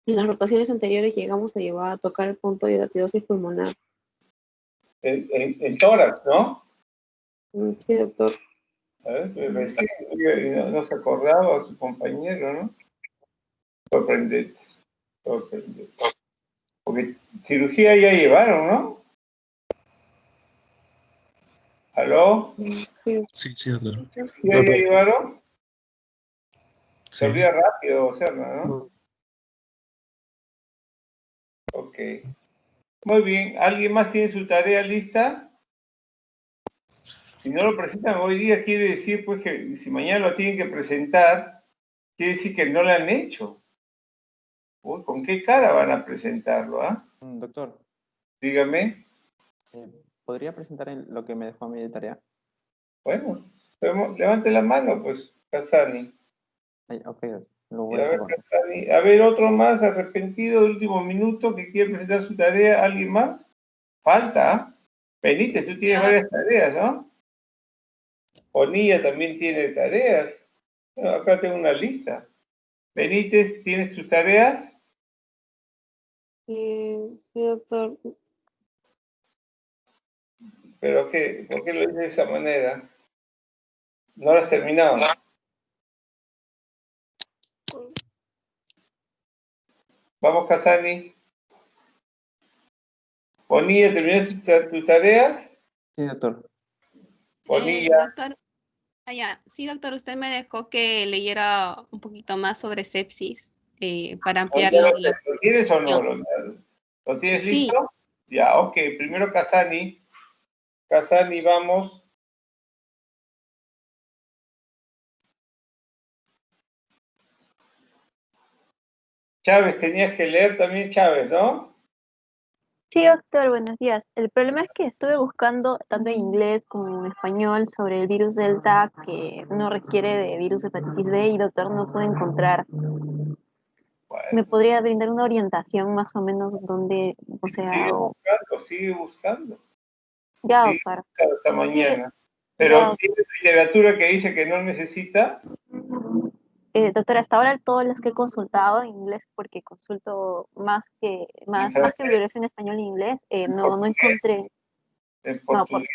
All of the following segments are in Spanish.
En las rotaciones anteriores llegamos a llevar a tocar el punto de hidatidosis pulmonar. El tórax, ¿no? Sí, doctor. A ver, recién no se acordaba a su compañero, ¿no? Sorprendente, sorprendente. Porque cirugía ya llevaron, ¿no? ¿Aló? Sí, Sí, doctor. ¿Cirugía ya llevaron? Se Sí. olvida rápido, Serna, ¿no? Ok. Muy bien. ¿Alguien más tiene su tarea lista? Si no lo presentan hoy día, quiere decir pues que si mañana lo tienen que presentar, quiere decir que no lo han hecho. Uy, ¿con qué cara van a presentarlo, ah? Doctor, Dígame. ¿podría presentar lo que me dejó a mí de tarea? Bueno, levante la mano, pues, Casani. Ok, lo voy a recordar. Casani. A ver, otro más arrepentido de último minuto que quiere presentar su tarea. ¿Alguien más? Falta, ¿ah? Benítez, tú tienes varias tareas, ¿no? Bonilla también tiene tareas. Bueno, acá tengo una lista. Benítez, ¿tienes tus tareas? sí, doctor. ¿Pero qué? ¿Por qué lo dices de esa manera? ¿No lo has terminado? Vamos, Casani. Bonilla, ¿terminaste tus tareas? Sí, doctor. Bonilla. Doctor, sí, doctor, usted me dejó que leyera un poquito más sobre sepsis para ampliar ¿Lo tienes o no? ¿Lo tienes Sí. listo? Ya, ok. Primero Casani. Casani, vamos. Chávez, tenías que leer también Chávez, ¿no? Sí, doctor, buenos días. El problema es que estuve buscando tanto en inglés como en español sobre el virus Delta que no requiere de virus hepatitis B y, doctor, no pude encontrar. Bueno. ¿Me podría brindar una orientación más o menos donde, o sea, Sigue buscando. ya, Sigue doctor? buscando hasta mañana. Sí, Pero ya. ¿tiene literatura que dice que no necesita? Doctor, hasta ahora todas las que he consultado en inglés, porque consulto más que bibliografía en español e inglés, no encontré. En No, portugués.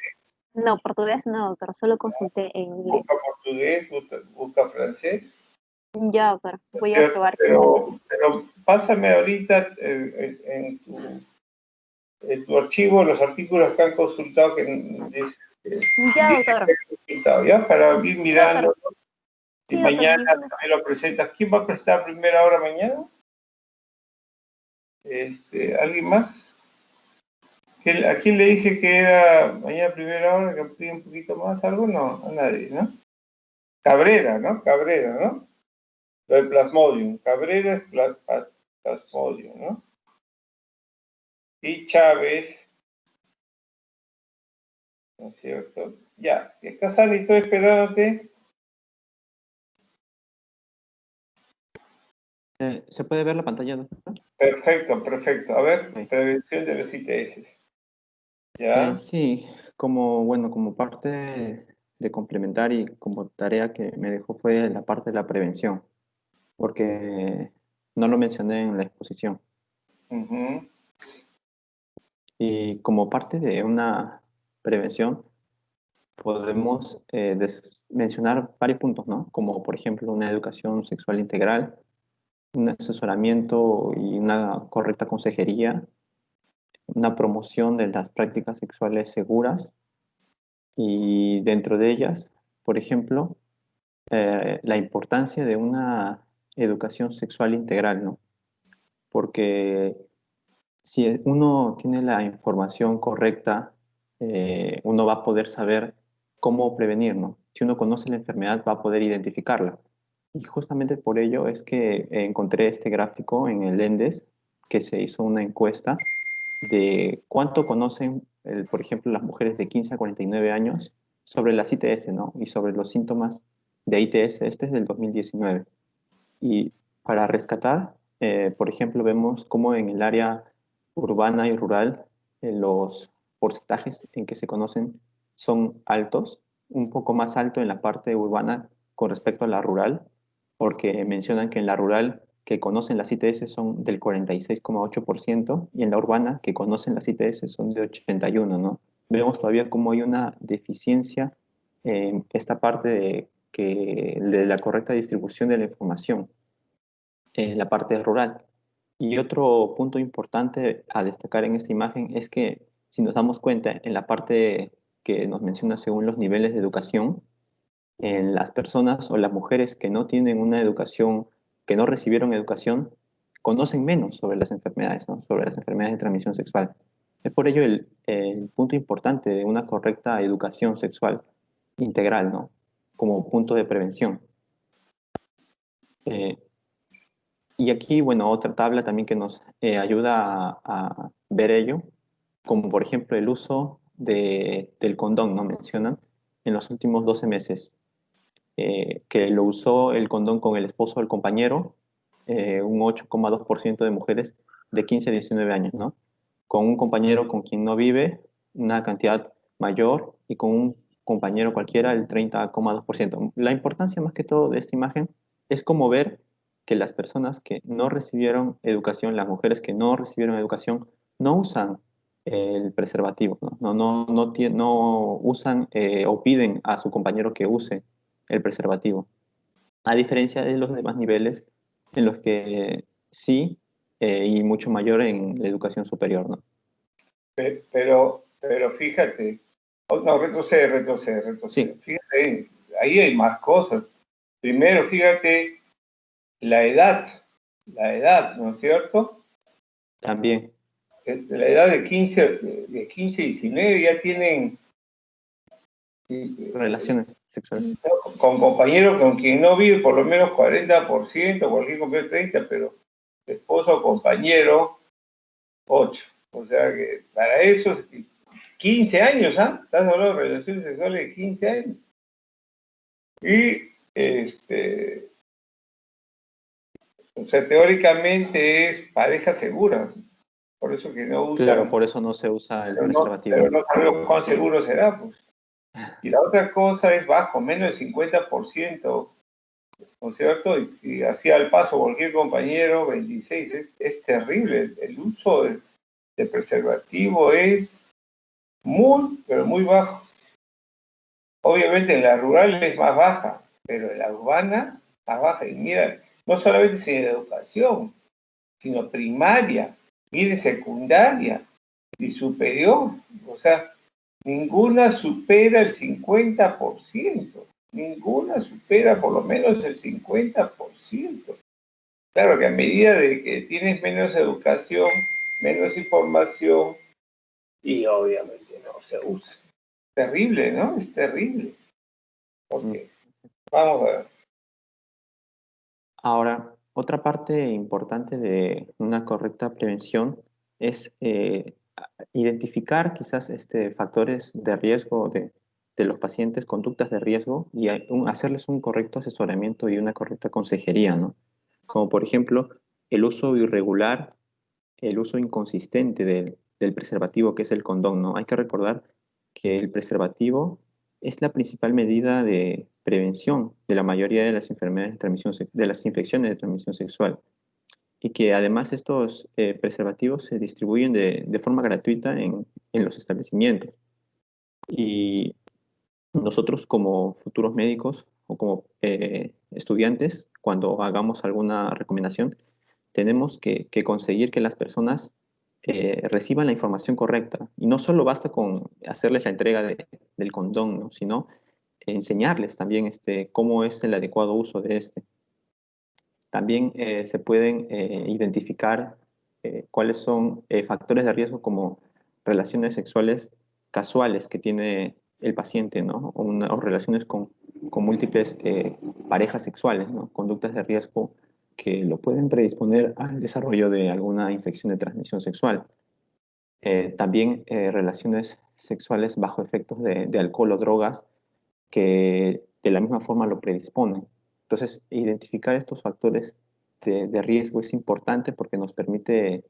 portugués no, doctor, solo consulté en inglés. Busca portugués, busca francés. Ya, doctor, voy a probar. Pero pásame ahorita en tu archivo los artículos que han consultado Ya, doctor. ¿ya? Para ir mirando. Sí, Y doctor, mañana también lo presentas. ¿Quién va a presentar a primera hora mañana? ¿Alguien más? ¿A quién le dije que era mañana a primera hora, que amplíe un poquito más? ¿Algo? No, a nadie, ¿no? Cabrera, ¿no? Lo del Plasmodium. Cabrera es Plasmodium, ¿no? Y Chávez, ¿no es cierto? Ya, Casani, estoy esperándote. ¿Se puede ver la pantalla, doctor? Perfecto. A ver, Okay. prevención de las ITS. ¿Ya? Sí, como parte de complementar y como tarea que me dejó fue la parte de la prevención, porque no lo mencioné en la exposición. Uh-huh. Y como parte de una prevención, podemos mencionar varios puntos, ¿no? Como por ejemplo una educación sexual integral, un asesoramiento y una correcta consejería, una promoción de las prácticas sexuales seguras y dentro de ellas, por ejemplo, la importancia de una educación sexual integral, ¿no? Porque si uno tiene la información correcta, uno va a poder saber cómo prevenir, ¿no? Si uno conoce la enfermedad, va a poder identificarla. Y justamente por ello es que encontré este gráfico en el ENDES, que se hizo una encuesta de cuánto conocen, por ejemplo, las mujeres de 15 a 49 años sobre las ITS, ¿no? Y sobre los síntomas de ITS. Este es del 2019. Y para rescatar, por ejemplo, vemos cómo en el área urbana y rural los porcentajes en que se conocen son altos, un poco más alto en la parte urbana con respecto a la rural, porque mencionan que en la rural que conocen las ITS son del 46,8% y en la urbana que conocen las ITS son de 81%, ¿no? Vemos todavía cómo hay una deficiencia en esta parte de la correcta distribución de la información en la parte rural. Y otro punto importante a destacar en esta imagen es que si nos damos cuenta en la parte que nos menciona según los niveles de educación, en las personas o las mujeres que no tienen una educación, que no recibieron educación, conocen menos sobre las enfermedades, ¿no? Sobre las enfermedades de transmisión sexual. Es por ello el punto importante de una correcta educación sexual integral, ¿no? Como punto de prevención. Y aquí, bueno, otra tabla también que nos ayuda a ver ello, como por ejemplo el uso del condón, ¿no? Mencionan en los últimos 12 meses. Que lo usó el condón con el esposo o el compañero, un 8,2% de mujeres de 15 a 19 años, ¿no? Con un compañero con quien no vive, una cantidad mayor, y con un compañero cualquiera, el 30,2%. La importancia más que todo de esta imagen es como ver que las personas que no recibieron educación, las mujeres que no recibieron educación, no usan el preservativo, no usan o piden a su compañero que use el preservativo, a diferencia de los demás niveles en los que sí, y mucho mayor en la educación superior, ¿no? Pero fíjate, no, retrocede. Sí. Fíjate, ahí hay más cosas. Primero, fíjate la edad, ¿no es cierto? También. La edad de 15 a 19 ya tienen Relaciones sexuales. con compañeros con quien no vive por lo menos 40%, cualquier compañero 30%, pero esposo o compañero 8%. O sea que para eso 15 años, ¿ah? Estás hablando de relaciones sexuales de 15 años. Y o sea, teóricamente es pareja segura. Por eso que no usan. Claro, por eso no se usa el preservativo. Pero no sabemos cuán seguro será, pues. Y la otra cosa es bajo, menos del 50%, ¿no es cierto? Y así al paso cualquier compañero, 26%. Es terrible. El uso de preservativo es muy, pero muy bajo. Obviamente en la rural es más baja, pero en la urbana más baja. Y mira, no solamente sin educación, sino primaria, mire secundaria y superior. O sea, ninguna supera el 50%. Ninguna supera por lo menos el 50%. Claro que a medida de que tienes menos educación, menos información, y obviamente no se usa. Terrible, ¿no? Es terrible. Porque, vamos a ver. Ahora, otra parte importante de una correcta prevención es identificar quizás factores de riesgo de los pacientes, conductas de riesgo, y hacerles un correcto asesoramiento y una correcta consejería, ¿no? Como por ejemplo, el uso irregular, el uso inconsistente del preservativo, que es el condón, ¿no? Hay que recordar que el preservativo es la principal medida de prevención de la mayoría de las enfermedades de transmisión, de las infecciones de transmisión sexual, y que además estos preservativos se distribuyen de forma gratuita en los establecimientos. Y nosotros como futuros médicos o como estudiantes, cuando hagamos alguna recomendación, tenemos que conseguir que las personas reciban la información correcta. Y no solo basta con hacerles la entrega del condón, ¿no? Sino enseñarles también cómo es el adecuado uso de este. También se pueden identificar cuáles son factores de riesgo como relaciones sexuales casuales que tiene el paciente, ¿no? O relaciones con múltiples parejas sexuales, ¿no? Conductas de riesgo que lo pueden predisponer al desarrollo de alguna infección de transmisión sexual. También relaciones sexuales bajo efectos de alcohol o drogas que de la misma forma lo predisponen. Entonces, identificar estos factores de riesgo es importante porque nos permite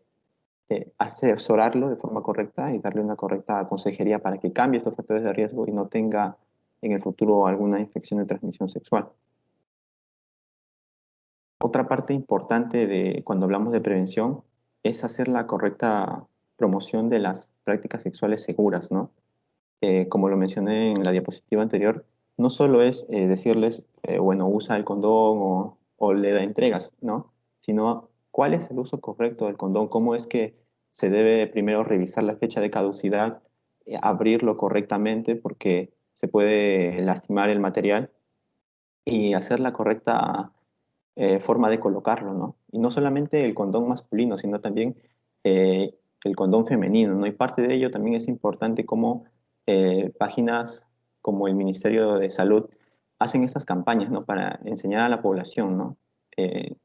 asesorarlo de forma correcta y darle una correcta consejería para que cambie estos factores de riesgo y no tenga en el futuro alguna infección de transmisión sexual. otra parte importante de cuando hablamos de prevención es hacer la correcta promoción de las prácticas sexuales seguras, ¿no? Como lo mencioné en la diapositiva anterior, no solo es decirles, bueno, usa el condón o le da entregas, ¿no? Sino cuál es el uso correcto del condón, cómo es que se debe primero revisar la fecha de caducidad, abrirlo correctamente porque se puede lastimar el material y hacer la correcta forma de colocarlo, ¿no? Y no solamente el condón masculino, sino también el condón femenino, ¿no? Y parte de ello también es importante cómo páginas como el Ministerio de Salud hacen estas campañas, ¿no? Para enseñar a la población, ¿no?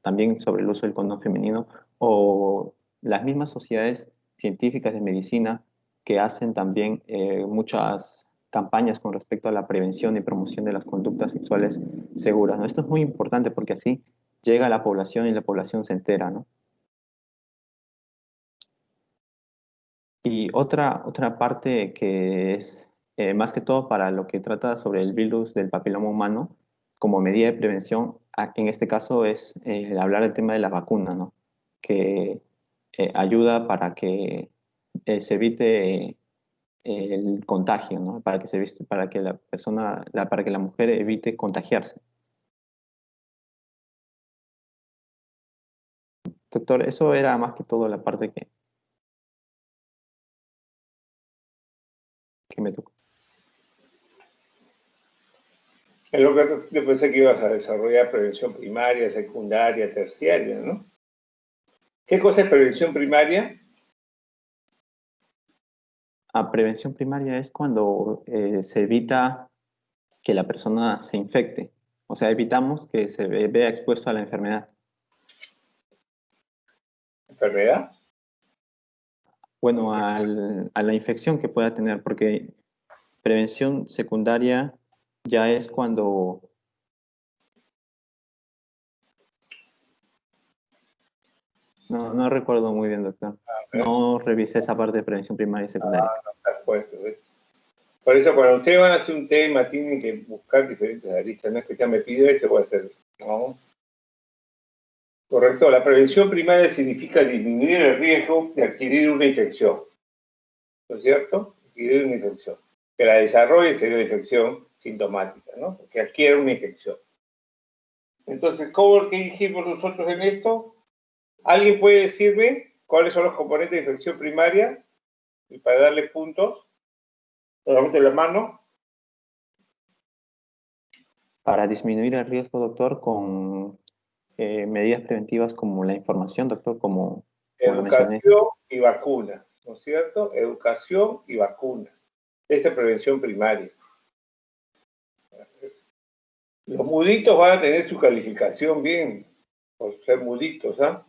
También sobre el uso del condón femenino o las mismas sociedades científicas de medicina que hacen también muchas campañas con respecto a la prevención y promoción de las conductas sexuales seguras, ¿no? Esto es muy importante porque así llega a la población y la población se entera, ¿no? Y otra parte que es más que todo para lo que trata sobre el virus del papiloma humano, como medida de prevención, en este caso es hablar del tema de la vacuna, ¿no? Que ayuda para que se evite el contagio, ¿no? Para que la persona, para que la mujer evite contagiarse. Doctor, eso era más que todo la parte que me tocó. En lo que yo pensé que ibas a desarrollar prevención primaria, secundaria, terciaria, ¿no? ¿Qué cosa es prevención primaria? A prevención primaria es cuando se evita que la persona se infecte. O sea, evitamos que se vea expuesto a la enfermedad. ¿Enfermedad? Bueno, a la infección que pueda tener, porque prevención secundaria ya es cuando... No recuerdo muy bien, doctor. No revisé esa parte de prevención primaria y secundaria. No está puesto, ¿ves? Por eso, cuando ustedes van a hacer un tema, tienen que buscar diferentes aristas. No es que ya me pido esto, voy a hacer. No. Correcto. La prevención primaria significa disminuir el riesgo de adquirir una infección. ¿No es cierto? Adquirir una infección. Que la desarrolle sería una infección sintomática, ¿no? Que adquiera una infección. Entonces, ¿cómo que dijimos nosotros en esto? ¿Alguien puede decirme cuáles son los componentes de infección primaria? Y para darle puntos, levante la mano. Para disminuir el riesgo, doctor, con medidas preventivas como la información, doctor, como lo mencioné. Educación y vacunas, ¿no es cierto? Educación y vacunas. Esa es prevención primaria. Los muditos van a tener su calificación bien, por ser muditos, ¿ah?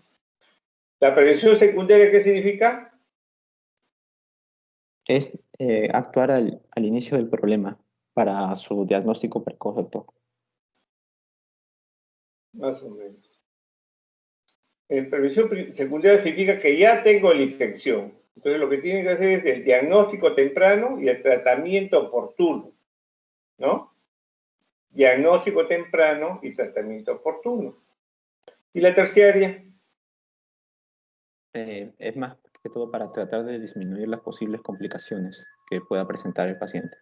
¿La prevención secundaria qué significa? Es actuar al inicio del problema para su diagnóstico precoz, doctor. Más o menos. Prevención secundaria significa que ya tengo la infección. Entonces lo que tienen que hacer es el diagnóstico temprano y el tratamiento oportuno, ¿no? Diagnóstico temprano y tratamiento oportuno. ¿Y la terciaria? Es más que todo para tratar de disminuir las posibles complicaciones que pueda presentar el paciente.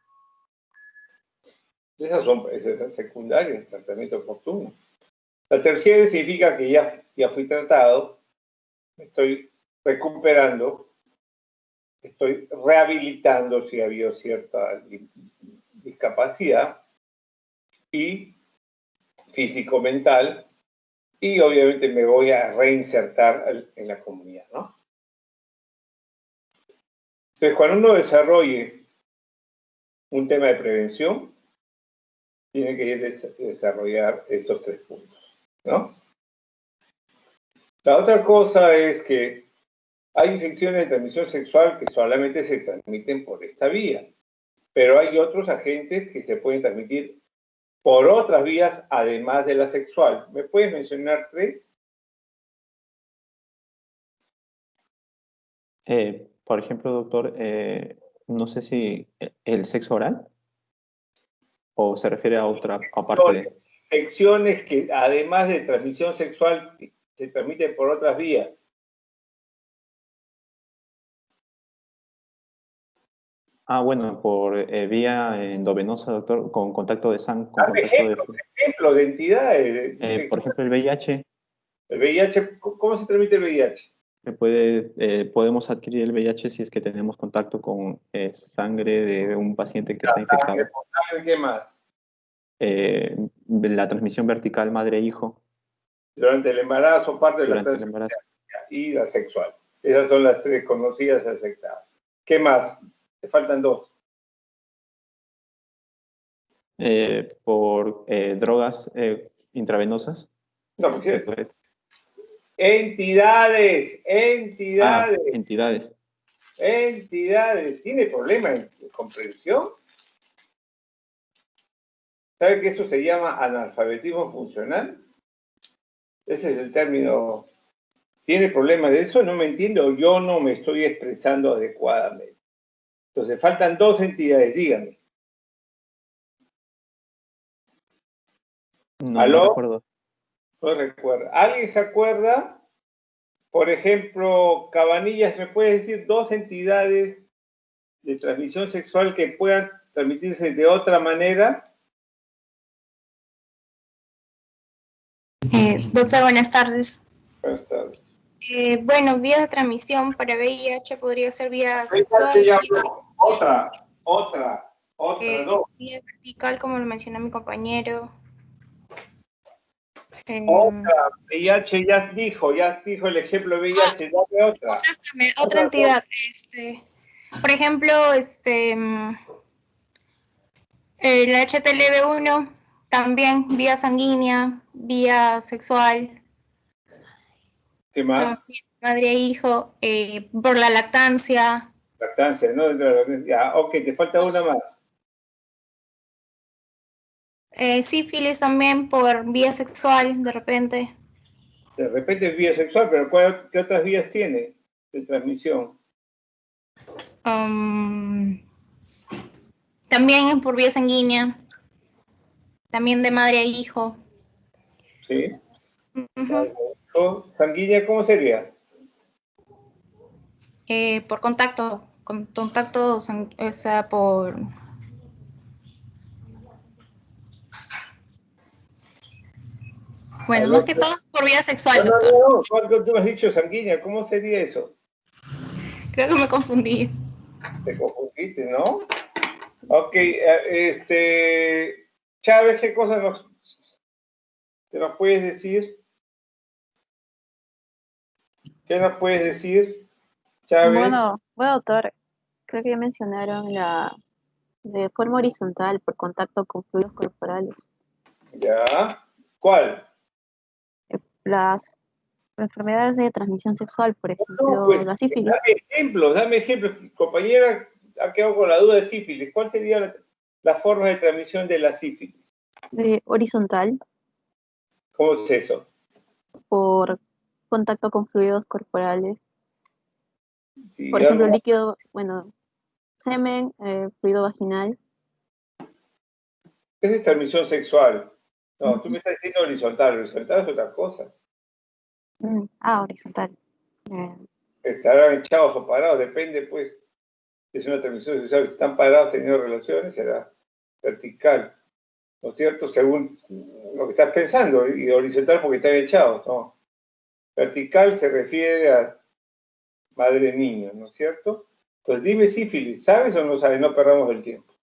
Esas secundarias, tratamiento oportuno. La terciaria significa que ya fui tratado, me estoy recuperando, estoy rehabilitando si había cierta discapacidad y físico-mental, y obviamente me voy a reinsertar en la comunidad, ¿no? Entonces, cuando uno desarrolle un tema de prevención, tiene que desarrollar estos 3 puntos, ¿no? La otra cosa es que hay infecciones de transmisión sexual que solamente se transmiten por esta vía, pero hay otros agentes que se pueden transmitir por otras vías además de la sexual. ¿Me puedes mencionar 3? Por ejemplo, doctor, no sé si el sexo oral o se refiere a otra aparte de... infecciones que además de transmisión sexual se transmiten por otras vías? Bueno, por vía endovenosa, doctor, con contacto de sangre, con Dame contacto de... ejemplos de entidades. De por infecciones. ejemplo, el VIH. El VIH, ¿cómo se transmite el VIH? Podemos adquirir el VIH si es que tenemos contacto con sangre de un paciente que está infectado. ¿Qué más? La transmisión vertical madre-hijo Durante el embarazo, parte de la durante el lactancia embarazo. y la sexual. Esas son las tres conocidas y aceptadas. ¿Qué más? Te faltan dos. Por drogas intravenosas. No, Se porque puede- entidades, entidades, entidades. entidades. ¿Tiene problema de comprensión? ¿Sabe que eso se llama analfabetismo funcional? Ese es el término. ¿Tiene problema de eso? No me entiendo, yo no me estoy expresando adecuadamente. Entonces, faltan dos entidades, díganme. No, ¿Aló? no recuerdo. No recuerdo. ¿Alguien se acuerda? Por ejemplo, Cabanillas, ¿me puede decir dos entidades de transmisión sexual que puedan transmitirse de otra manera? Doctor, buenas tardes. Buenas tardes. Bueno, vía de transmisión para VIH podría ser vía Se sexual, llama otra, dos. vía vertical, como lo mencionó mi compañero. Otra, VIH ya dijo el ejemplo de VIH, dame otra. Otra entidad, por ejemplo, el HTLV1, también vía sanguínea, vía sexual, ¿Qué más? también madre e hijo, por la lactancia. Lactancia, ¿no? Dentro de la lactancia. Ah, ok, te falta una más. Sífilis también por vía sexual, de repente. De repente es vía sexual, pero ¿qué otras vías tiene de transmisión? También por vía sanguínea. También de madre a hijo. ¿Sí? Uh-huh. ¿Sanguínea cómo sería? Por contacto. Contacto, o sea, por... Bueno, más que todo por vía sexual, doctor. No, ¿cuánto tú has dicho sanguínea? ¿Cómo sería eso? Creo que me confundí. Te confundiste, ¿no? Ok, Chávez, ¿qué cosa te nos puedes decir? ¿Qué nos puedes decir, Chávez? Bueno, doctor, creo que ya mencionaron la de forma horizontal por contacto con fluidos corporales. Ya. ¿Cuál? Las enfermedades de transmisión sexual, por ejemplo, No, pues, la sífilis. dame ejemplos. Compañera ha quedado con la duda de sífilis. ¿Cuál sería la forma de transmisión de la sífilis? Horizontal, ¿Cómo es eso? por contacto con fluidos corporales. Sí, Por ejemplo, líquido, semen, fluido vaginal. Esa es transmisión sexual. No, tú me estás diciendo horizontal. Horizontal es otra cosa. Horizontal. Estarán echados o parados, depende, pues. Si es una transmisión sexual, si están parados teniendo relaciones, será vertical. ¿No es cierto? Según lo que estás pensando. Y horizontal porque están echados, ¿no? Vertical se refiere a madre-niño, ¿no es cierto? Entonces dime sífilis, ¿sabes o no sabes? No perdamos el tiempo.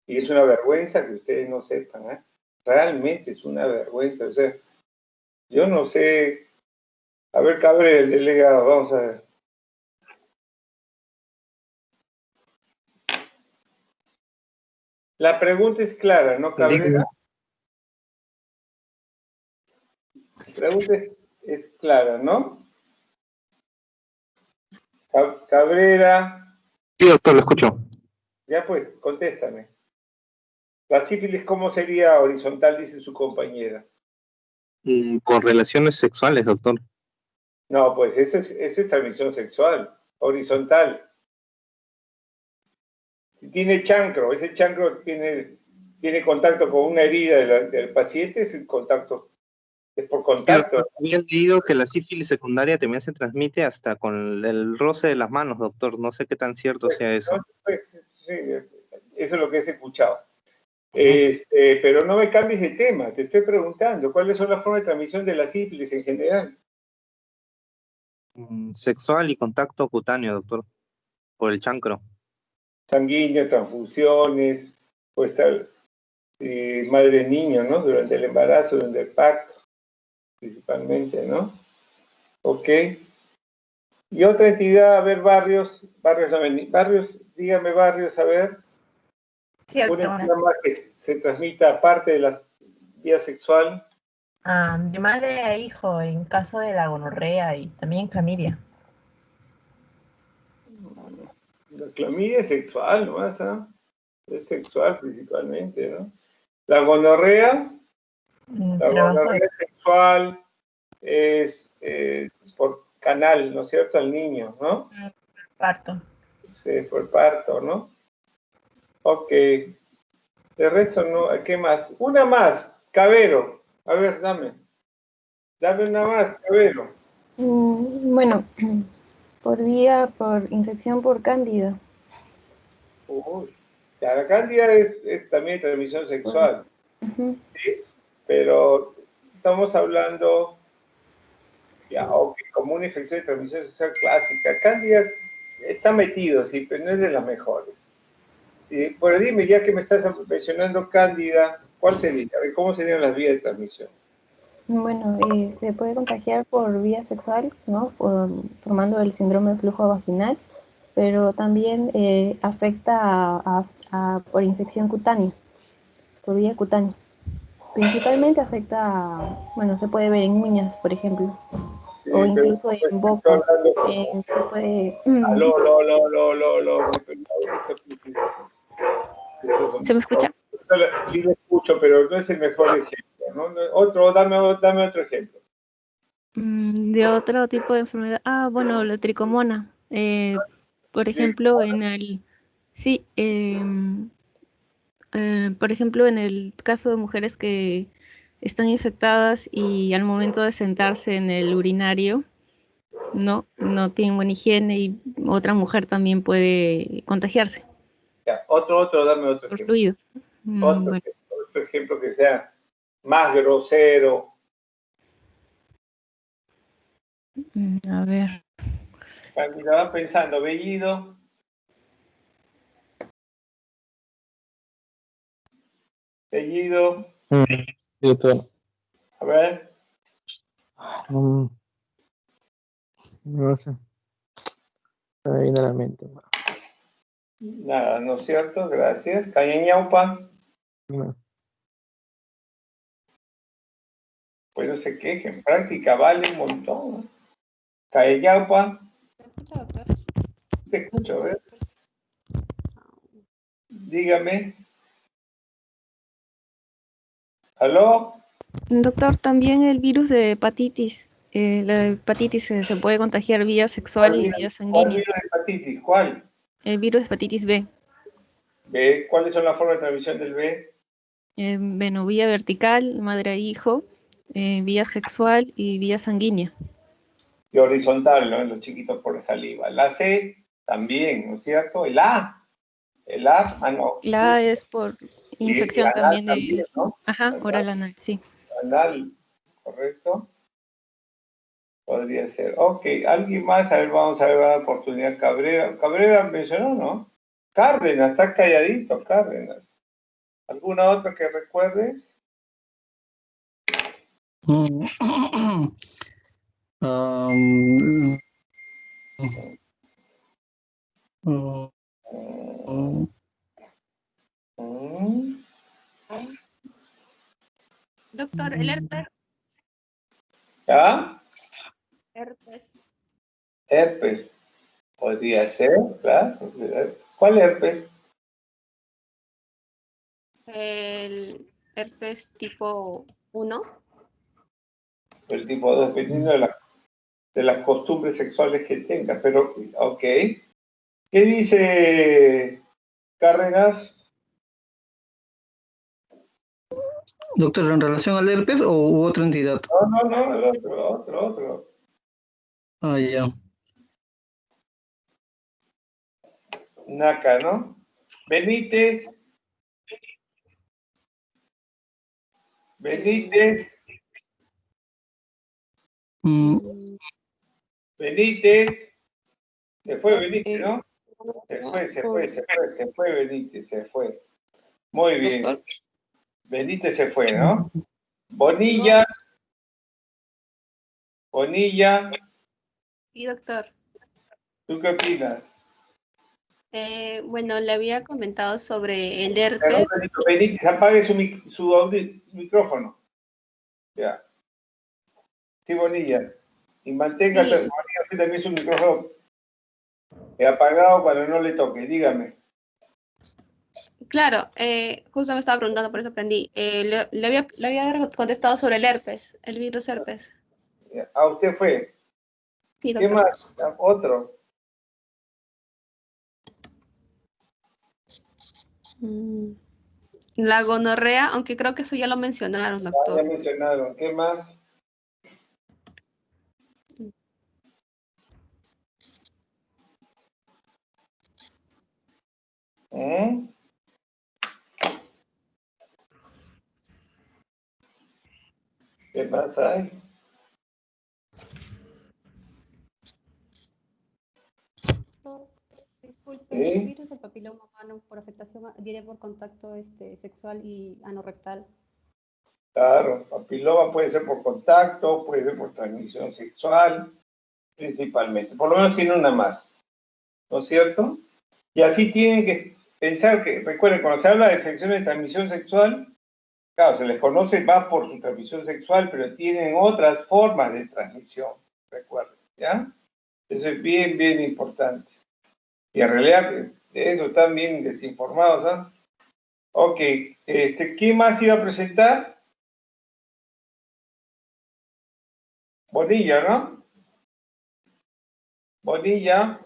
Y es una vergüenza que ustedes no sepan, ¿eh? Realmente es una vergüenza. O sea, yo no sé. A ver, Cabrera, el delegado, vamos a ver. La pregunta es clara, ¿no, Cabrera? La pregunta es clara, ¿no? Cabrera. Sí, doctor, lo escucho. Ya pues, contéstame. La sífilis, ¿cómo sería horizontal, dice su compañera? Con relaciones sexuales, doctor. No, pues eso es transmisión sexual, horizontal. Si tiene chancro, ese chancro tiene tiene contacto con una herida del paciente, es por contacto. Había leído que la sífilis secundaria también se transmite hasta con el roce de las manos, doctor. No sé qué tan cierto sea eso. Sí, eso es lo que he escuchado. Pero no me cambies de tema, te estoy preguntando, ¿cuáles son las formas de transmisión de la sífilis en general? Sexual y contacto cutáneo, doctor, por el chancro. Sanguíneo, transfusiones, puede estar madre-niño, ¿no? Durante el embarazo, durante el parto, principalmente, ¿no? Ok. Y otra entidad, a ver, dígame barrios, a ver. Sí, Una doctor. entidad más que se transmita aparte de la vía sexual. De madre a hijo en caso de la gonorrea y también clamidia. La clamidia es sexual, ¿no? Es sexual principalmente, ¿no? La gonorrea es sexual, es por canal, ¿no es cierto? Al niño, ¿no? Parto. Sí, por parto, ¿no? Ok. De resto, ¿no? ¿Qué más? Una más, Cabero. A ver, dame. Dame una más, Cabero. Bueno, por infección por cándida. Uy, la cándida es también transmisión sexual, ¿sí? Pero estamos hablando, ya, ok, como una infección de transmisión sexual clásica. Cándida está metido, sí, pero no es de las mejores. Pero dime, ya que me estás mencionando cándida, ¿cuál sería? A ver, ¿cómo serían las vías de transmisión? Bueno, se puede contagiar por vía sexual, ¿no? Formando el síndrome de flujo vaginal, pero también afecta por infección cutánea, por vía cutánea. Principalmente afecta, bueno, se puede ver en uñas, por ejemplo, o incluso en boca. Se puede... ¿Se me escucha? Sí lo escucho, pero no es el mejor ejemplo, ¿no? Dame otro ejemplo. De otro tipo de enfermedad. Bueno, la tricomona. Por ejemplo, por ejemplo, en el caso de mujeres que están infectadas y al momento de sentarse en el urinario, no tienen buena higiene y otra mujer también puede contagiarse. Ya, dame otro por ejemplo. Fluidos. Otro ejemplo que sea más grosero. A ver. Estaba pensando, Bellido. Doctor. A ver. No sé. No me viene a la mente. Nada, ¿no es cierto? Gracias. Cañeñaupa. No. Pues no sé qué, que en práctica vale un montón, ¿no? Cañeñaupa. Te escucho, a ver. Dígame. ¿Aló? Doctor, también el virus de hepatitis. La hepatitis se puede contagiar vía sexual y vía sanguínea. ¿Cuál virus de hepatitis? ¿Cuál? El virus de hepatitis B. B. ¿Cuáles son las formas de transmisión del B? Bueno, vía vertical, madre a hijo, vía sexual y vía sanguínea. Y horizontal, ¿no? En los chiquitos por saliva. La C también, ¿no es cierto? El A. No. La A es por infección también también, ¿no? Ajá, oral anal, sí. Anal, ¿correcto? Podría ser. Ok, ¿alguien más? A ver, vamos a ver la oportunidad. Cabrera mencionó, ¿no? Cárdenas, está calladito, Cárdenas. ¿Alguna otra que recuerdes? Doctor, el herpes. ¿Ya? Herpes. Herpes. Podría ser, claro. ¿Cuál herpes? El herpes tipo 1. El tipo 2, dependiendo de las costumbres sexuales que tenga. Pero, ok. ¿Qué dice Cárdenas? Doctor, ¿en relación al herpes o u otra entidad? No, el otro. Ah, ya. NACA, ¿no? Benítez. Benítez. Se fue Benítez, ¿no? Se fue Benítez, se fue. Muy bien. Benítez se fue, ¿no? Bonilla. Sí, doctor. ¿Tú qué opinas? Bueno, le había comentado sobre el herpes. Perdón, Benítez, apague su micrófono. Ya. Sí, Bonilla. Y mantenga también su micrófono apagado cuando no le toque. Dígame. Claro, justo me estaba preguntando, por eso aprendí. Le había contestado sobre el herpes, el virus herpes. ¿A usted fue? Sí, ¿Qué doctor. más? Otro. La gonorrea, aunque creo que eso ya lo mencionaron, doctor. Ya mencionaron. ¿Qué más? ¿Qué más hay? Disculpe, ¿Sí? el virus del papiloma humano por afectación viene por contacto sexual y anorrectal. Claro, papiloma puede ser por contacto, puede ser por transmisión sexual, principalmente. Por lo menos tiene una más, ¿no es cierto? Y así tienen que pensar que, recuerden, cuando se habla de infecciones de transmisión sexual, claro, se les conoce más por su transmisión sexual, pero tienen otras formas de transmisión, recuerden, ¿ya? Eso es bien, bien importante. Y en realidad, de eso están bien desinformados, ¿ah? Ok, ¿quién más iba a presentar? Bonilla, ¿no? Bonilla.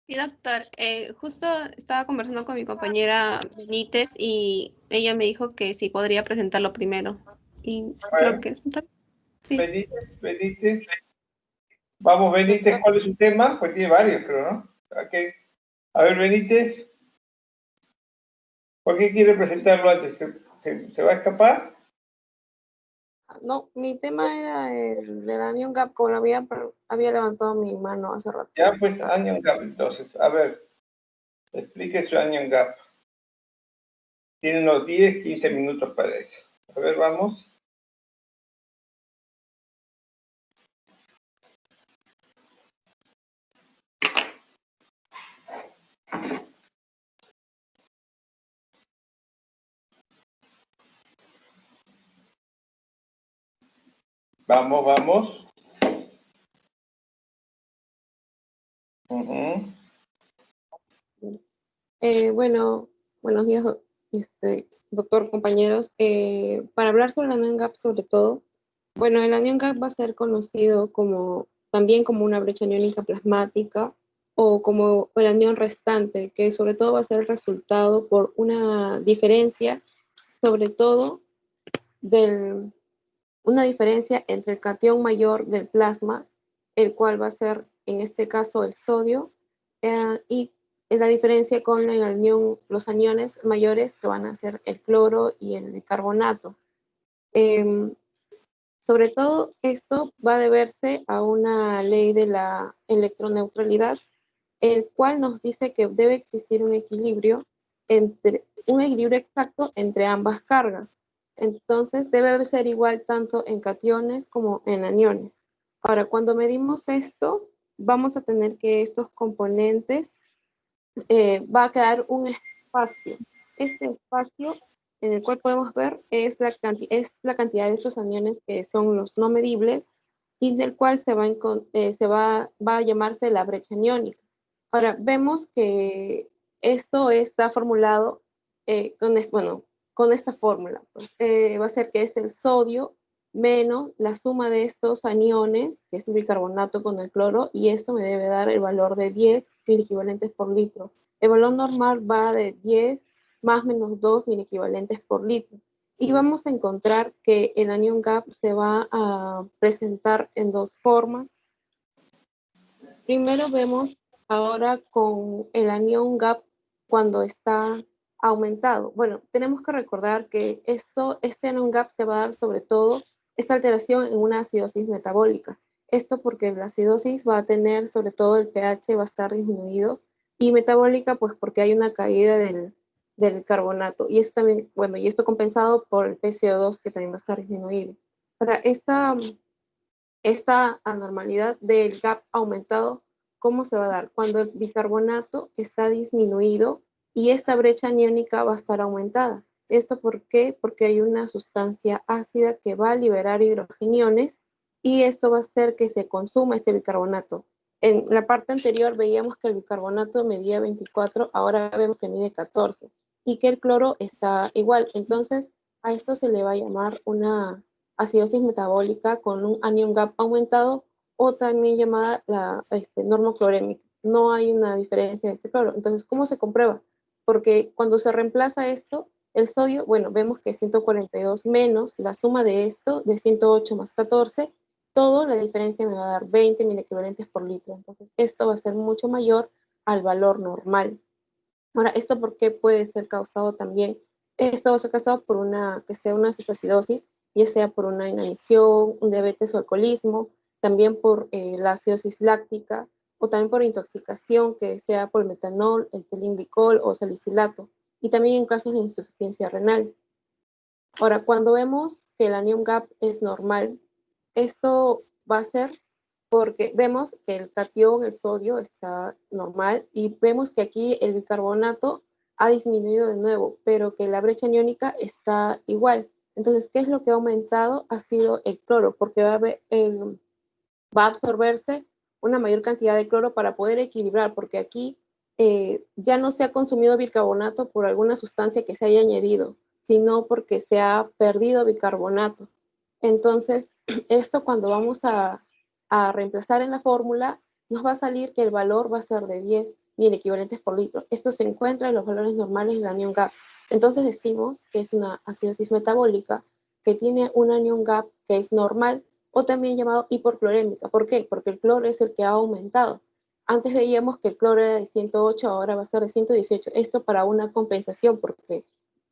Sí, doctor. Justo estaba conversando con mi compañera Benítez y ella me dijo que sí podría presentarlo primero. Y creo que sí. Benítez. Vamos, Benítez, ¿cuál es su tema? Pues tiene varios, creo, ¿no? Okay. A ver, Benítez. ¿Por qué quiere presentarlo antes? ¿Se va a escapar? No, mi tema era el del Anion Gap, como lo había levantado mi mano hace rato. Ya, pues, Anion Gap, entonces. A ver, explique su Anion Gap. Tiene unos 10, 15 minutos para eso. A ver, vamos. Vamos. Bueno, buenos días, doctor, compañeros. Para hablar sobre el Anion Gap, sobre todo, bueno, el Anion Gap va a ser conocido también como una brecha aniónica plasmática o como el anión restante, que sobre todo va a ser el resultado por una diferencia, sobre todo, una diferencia entre el catión mayor del plasma, el cual va a ser, en este caso, el sodio, y la diferencia con los aniones mayores, que van a ser el cloro y el bicarbonato. Sobre todo, esto va a deberse a una ley de la electroneutralidad, el cual nos dice que debe existir un equilibrio exacto entre ambas cargas. Entonces, debe ser igual tanto en cationes como en aniones. Ahora, cuando medimos esto, vamos a tener que estos componentes va a quedar un espacio. Este espacio en el cual podemos ver es la cantidad de estos aniones que son los no medibles y del cual va a llamarse la brecha aniónica. Ahora, vemos que esto está formulado con esta fórmula. Pues, va a ser que es el sodio menos la suma de estos aniones, que es el bicarbonato con el cloro, y esto me debe dar el valor de 10 miliequivalentes por litro. El valor normal va de 10 más menos 2 miliequivalentes por litro. Y vamos a encontrar que el anion gap se va a presentar en dos formas. Primero vemos ahora con el anion gap cuando está aumentado. Bueno, tenemos que recordar que este anion gap se va a dar sobre todo esta alteración en una acidosis metabólica. Esto porque la acidosis va a tener sobre todo el pH va a estar disminuido y metabólica pues porque hay una caída del carbonato. Y esto también, bueno, y esto compensado por el PCO2 que también va a estar disminuido. Para esta anormalidad del gap aumentado, ¿cómo se va a dar? Cuando el bicarbonato está disminuido y esta brecha aniónica va a estar aumentada. ¿Esto por qué? Porque hay una sustancia ácida que va a liberar hidrogeniones y esto va a hacer que se consuma este bicarbonato. En la parte anterior veíamos que el bicarbonato medía 24, ahora vemos que mide 14 y que el cloro está igual. Entonces, a esto se le va a llamar una acidosis metabólica con un anion gap aumentado o también llamada la normoclorémica. No hay una diferencia de este cloro. Entonces, ¿cómo se comprueba? Porque cuando se reemplaza esto, el sodio, bueno, vemos que 142 menos la suma de esto, de 108 más 14, todo la diferencia me va a dar 20 milequivalentes por litro. Entonces, esto va a ser mucho mayor al valor normal. Ahora, ¿esto por qué puede ser causado también? Esto va a ser causado por que sea una cetoacidosis, ya sea por una inanición, un diabetes o alcoholismo, también por la acidosis láctica, o también por intoxicación, que sea por el metanol, el telinglicol o salicilato, y también en casos de insuficiencia renal. Ahora, cuando vemos que el anion gap es normal, esto va a ser porque vemos que el catión, el sodio, está normal y vemos que aquí el bicarbonato ha disminuido de nuevo, pero que la brecha aniónica está igual. Entonces, ¿qué es lo que ha aumentado? Ha sido el cloro, porque va a absorberse una mayor cantidad de cloro para poder equilibrar, porque aquí ya no se ha consumido bicarbonato por alguna sustancia que se haya añadido, sino porque se ha perdido bicarbonato. Entonces, esto cuando vamos a reemplazar en la fórmula, nos va a salir que el valor va a ser de 10 mil equivalentes por litro. Esto se encuentra en los valores normales del anion gap. Entonces decimos que es una acidosis metabólica que tiene un anion gap que es normal o también llamado hiporclorémica. ¿Por qué? Porque el cloro es el que ha aumentado. Antes veíamos que el cloro era de 108, ahora va a ser de 118. Esto para una compensación, porque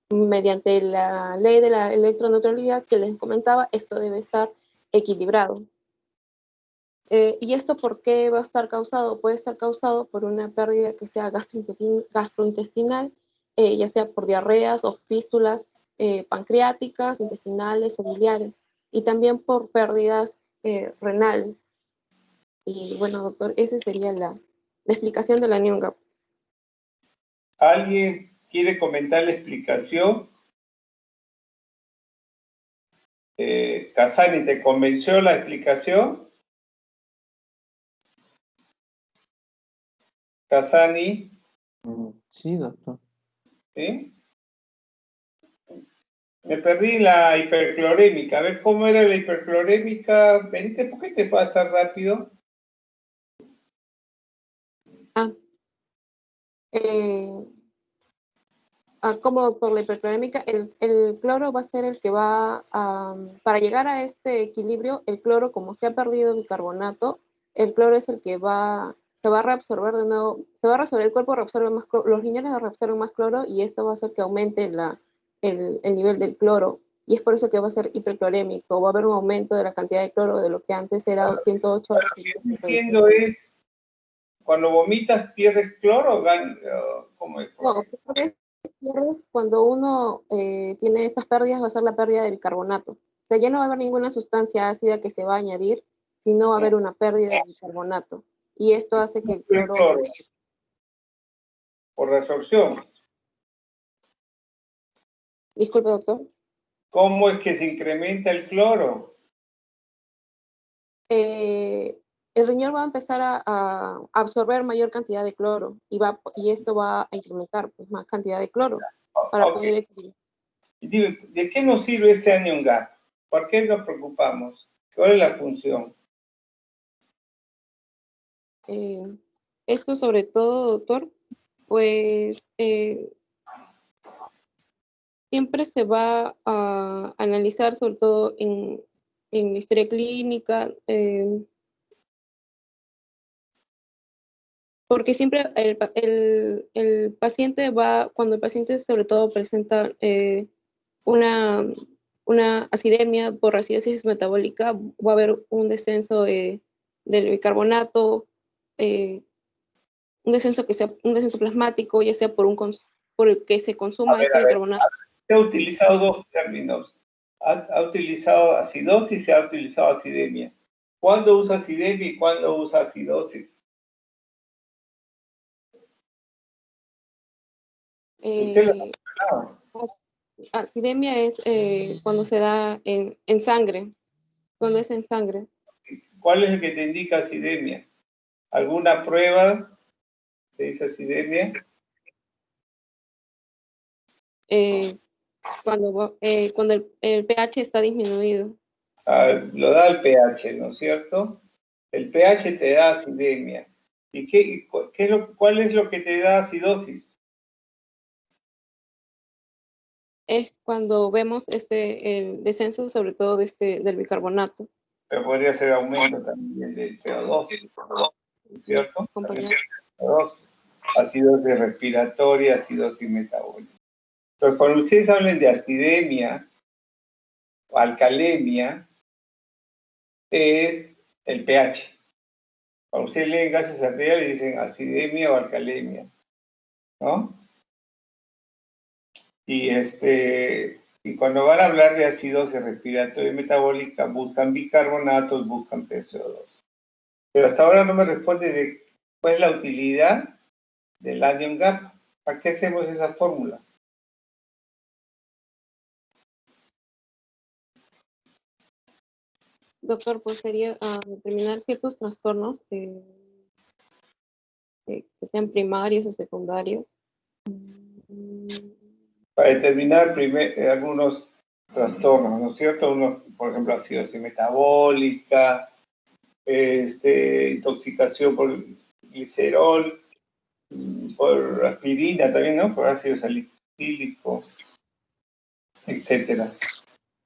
mediante la ley de la electroneutralidad que les comentaba, esto debe estar equilibrado. ¿Y esto por qué va a estar causado? Puede estar causado por una pérdida que sea gastrointestinal, ya sea por diarreas o fístulas pancreáticas, intestinales o biliares, y también por pérdidas renales. Y bueno, doctor, esa sería la explicación de la anion gap. ¿Alguien quiere comentar la explicación? Casani, ¿te convenció la explicación? Casani. Sí, doctor. ¿Sí? Me perdí la hiperclorémica. A ver, ¿cómo era la hiperclorémica? Vente, ¿por qué te pasa rápido? Como doctor, la hiperclorémica, el cloro va a ser el que va a, para llegar a este equilibrio, el cloro, como se ha perdido bicarbonato, el cloro es el que se va a reabsorber de nuevo, se va a reabsorber, el cuerpo reabsorbe más cloro, los riñones reabsorben más cloro y esto va a hacer que aumente el nivel del cloro. Y es por eso que va a ser hiperclorémico, va a haber un aumento de la cantidad de cloro de lo que antes era 108. Lo que no entiendo es, cuando vomitas, ¿pierdes cloro o cómo es? No, pierdes cuando uno tiene estas pérdidas, va a ser la pérdida de bicarbonato. O sea, ya no va a haber ninguna sustancia ácida que se va a añadir, sino va a haber una pérdida de bicarbonato. Y esto hace que el cloro... Por resorción. Disculpe, doctor. ¿Cómo es que se incrementa el cloro? El riñón va a empezar a absorber mayor cantidad de cloro y esto va a incrementar pues, más cantidad de cloro para poder equilibrar. Dime, ¿de qué nos sirve este anion gap? ¿Por qué nos preocupamos? ¿Cuál es la función? Esto sobre todo, doctor, pues siempre se va a analizar, sobre todo en la historia clínica, porque siempre el paciente va, cuando el paciente sobre todo presenta una acidemia por acidosis metabólica, va a haber un descenso del bicarbonato, un descenso plasmático, ya sea por el que se consuma este bicarbonato. Se ha utilizado dos términos. Ha utilizado acidosis y ha utilizado acidemia. ¿Cuándo usa acidemia y cuándo usa acidosis? Usted lo ha mencionado. Acidemia es cuando se da en sangre, cuando es en sangre. ¿Cuál es el que te indica acidemia? ¿Alguna prueba te dice acidemia? Cuando el pH está disminuido. Lo da el pH, ¿no es cierto? El pH te da acidemia. ¿Y cuál es lo que te da acidosis? Es cuando vemos el descenso, sobre todo del bicarbonato. Pero podría ser aumento también del CO2, ¿no es cierto? CO2, acidosis respiratoria, acidosis metabólica. Entonces, cuando ustedes hablen de acidemia o alcalemia, es el pH. Cuando ustedes leen gases arteriales dicen acidemia o alcalemia, ¿no? Y cuando van a hablar de acidosis respiratoria y metabólica, buscan bicarbonatos, buscan PCO2. Pero hasta ahora no me responde de cuál es la utilidad del anion gap. ¿Para qué hacemos esa fórmula? Doctor, pues sería determinar ciertos trastornos que sean primarios o secundarios. Para determinar algunos trastornos, ¿no es cierto? Uno, por ejemplo, acidosis metabólica, intoxicación por glicerol, por aspirina también, ¿no? Por ácido salicílico, etcétera.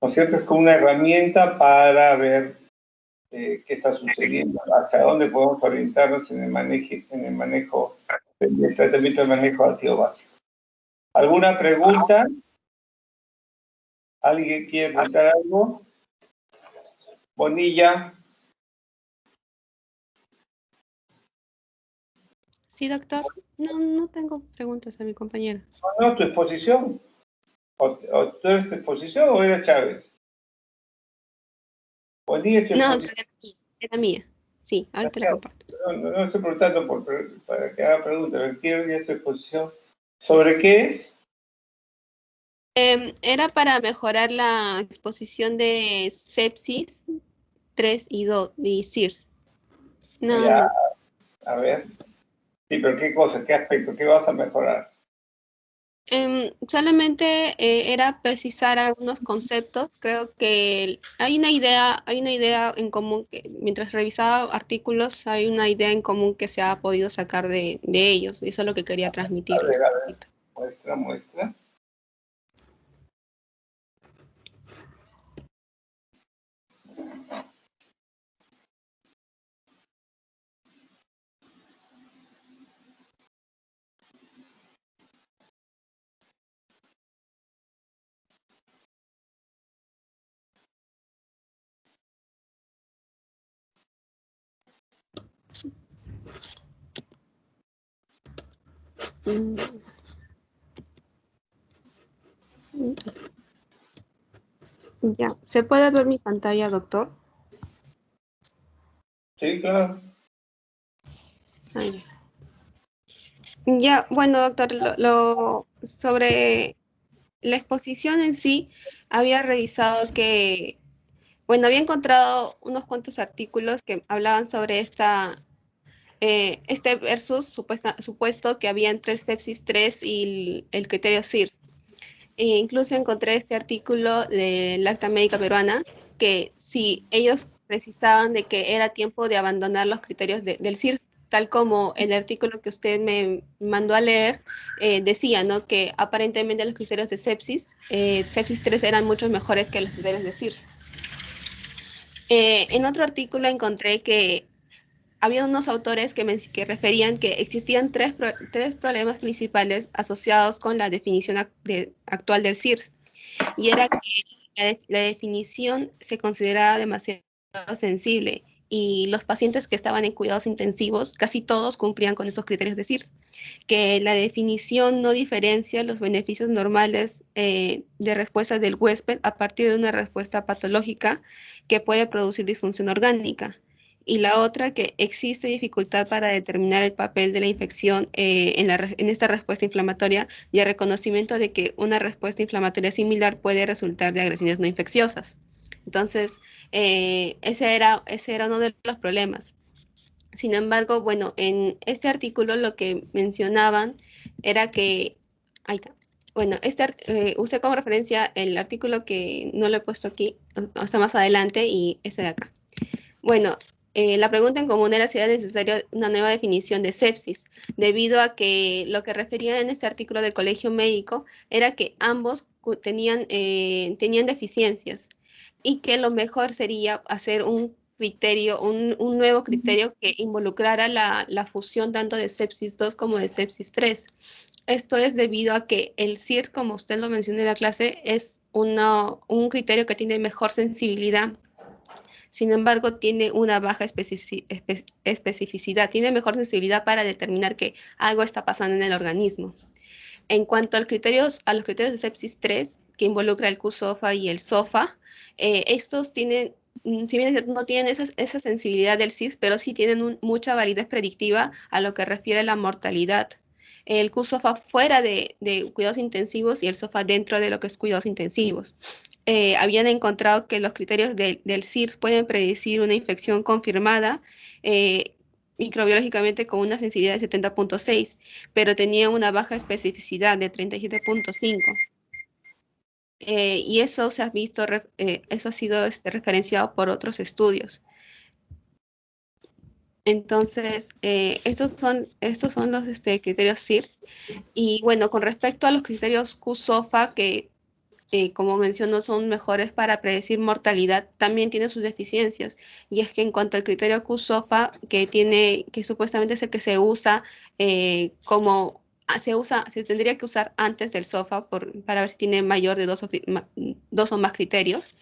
¿No es cierto? Es como una herramienta para ver qué está sucediendo, hacia dónde podemos orientarnos en el manejo del tratamiento de manejo ácido básico. ¿Alguna pregunta? ¿Alguien quiere preguntar algo? Bonilla. Sí, doctor. No tengo preguntas a mi compañera. No, tu exposición. ¿O tú eres tu exposición o era Chávez? Bonilla es tu No, exposición. doctor, era mía. Sí, ahora te la comparto. No estoy preguntando para que haga preguntas, quiero ya su exposición. ¿Sobre qué es? Era para mejorar la exposición de sepsis 3 y 2 y SIRS. Nada Ya, más. a ver. Sí, pero ¿qué cosa? ¿Qué aspecto? ¿Qué vas a mejorar? Solamente era precisar algunos conceptos. Creo que hay una idea en común que mientras revisaba artículos hay una idea en común que se ha podido sacar de ellos. Y eso es lo que quería transmitir. A ver. Muestra. Ya, ¿se puede ver mi pantalla, doctor? Sí, claro. Ya, bueno, doctor, sobre la exposición en sí, había revisado que, bueno, había encontrado unos cuantos artículos que hablaban sobre este versus supuesto que había entre el sepsis 3 y el criterio SIRS. E incluso encontré este artículo de la Acta Médica Peruana, que si ellos precisaban de que era tiempo de abandonar los criterios del SIRS, tal como el artículo que usted me mandó a leer, decía, ¿no?, que aparentemente los criterios de sepsis 3 eran mucho mejores que los criterios de CIRS. En otro artículo encontré que había unos autores que referían que existían tres problemas principales asociados con la definición actual del CIRS, y era que la definición se consideraba demasiado sensible, y los pacientes que estaban en cuidados intensivos, casi todos cumplían con estos criterios de CIRS, que la definición no diferencia los beneficios normales de respuesta del huésped a partir de una respuesta patológica que puede producir disfunción orgánica. Y la otra, que existe dificultad para determinar el papel de la infección en esta respuesta inflamatoria, y el reconocimiento de que una respuesta inflamatoria similar puede resultar de agresiones no infecciosas. Entonces, ese era uno de los problemas. Sin embargo, bueno, en este artículo lo que mencionaban era que, ahí está. Bueno, usé como referencia el artículo que no lo he puesto aquí, hasta más adelante, y este de acá. Bueno, la pregunta en común era si era necesaria una nueva definición de sepsis, debido a que lo que refería en este artículo del Colegio Médico era que ambos tenían deficiencias, y que lo mejor sería hacer un nuevo criterio que involucrara la fusión tanto de sepsis 2 como de sepsis 3. Esto es debido a que el CIRS, como usted lo mencionó en la clase, es un criterio que tiene mejor sensibilidad. Sin embargo, tiene una baja especificidad, tiene mejor sensibilidad para determinar que algo está pasando en el organismo. En cuanto a los criterios de sepsis 3, que involucra el QSOFA y el SOFA, estos tienen, si bien no tienen esa sensibilidad del CIRS, pero sí tienen mucha validez predictiva a lo que refiere a la mortalidad. El QSOFA fuera de cuidados intensivos y el SOFA dentro de lo que es cuidados intensivos. Habían encontrado que los criterios del CIRS pueden predecir una infección confirmada microbiológicamente con una sensibilidad de 70.6, pero tenía una baja especificidad de 37.5. Y eso se ha visto, eso ha sido referenciado por otros estudios. Entonces, estos son los criterios CIRS. Y bueno, con respecto a los criterios QSOFA, que como menciono, son mejores para predecir mortalidad, también tiene sus deficiencias. Y es que en cuanto al criterio QSOFA, que supuestamente es el que se usa se tendría que usar antes del SOFA para ver si tiene mayor de 2 o más criterios,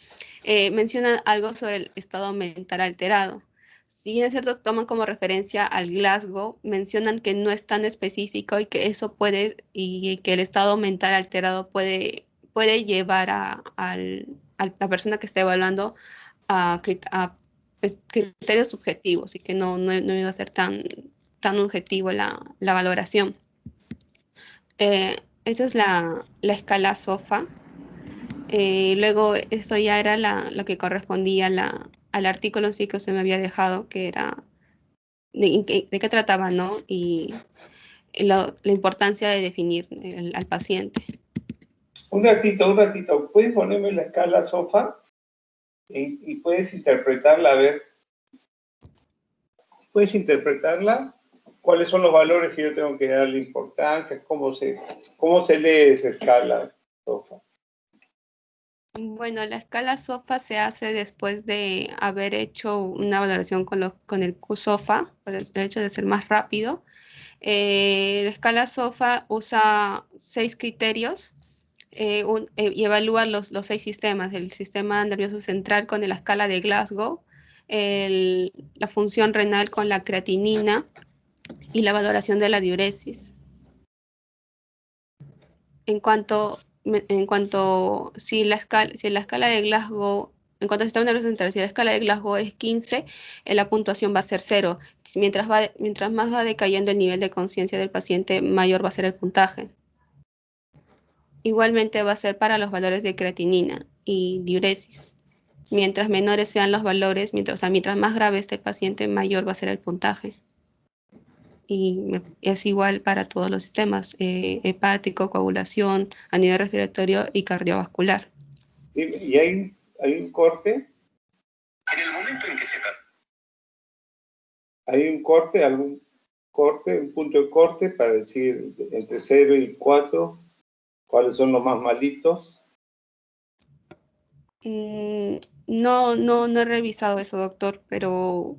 mencionan algo sobre el estado mental alterado. Si bien es cierto, toman como referencia al Glasgow, mencionan que no es tan específico y que que el estado mental alterado puede llevar a la persona que está evaluando a criterios subjetivos, y que no iba a ser tan objetivo la valoración. Esa es la escala SOFA. Luego, esto ya era lo que correspondía al artículo en sí que se me había dejado, que era de qué trataba, ¿no? Y la importancia de definir al paciente. Un ratito. ¿Puedes ponerme la escala SOFA? Y puedes interpretarla, a ver. ¿Puedes interpretarla? ¿Cuáles son los valores que yo tengo que darle importancia? ¿Cómo se lee esa escala SOFA? Bueno, la escala SOFA se hace después de haber hecho una valoración con el QSOFA, por el hecho de ser más rápido. La escala SOFA usa 6 criterios y evalúa los 6 sistemas: el sistema nervioso central con la escala de Glasgow, la función renal con la creatinina y la valoración de la diuresis. En cuanto si la escala de Glasgow, en cuanto al sistema nervioso central, si la escala de Glasgow es 15, la puntuación va a ser 0. Mientras más va decayendo el nivel de conciencia del paciente, mayor va a ser el puntaje. Igualmente va a ser para los valores de creatinina y diuresis. Mientras menores sean los valores, mientras más grave esté el paciente, mayor va a ser el puntaje. Y es igual para todos los sistemas: hepático, coagulación, a nivel respiratorio y cardiovascular. ¿Y hay un corte? En el momento en que se... ¿Hay un corte? corte, un punto de corte para decir entre 0 y 4 cuáles son los más malitos? No he revisado eso, doctor, pero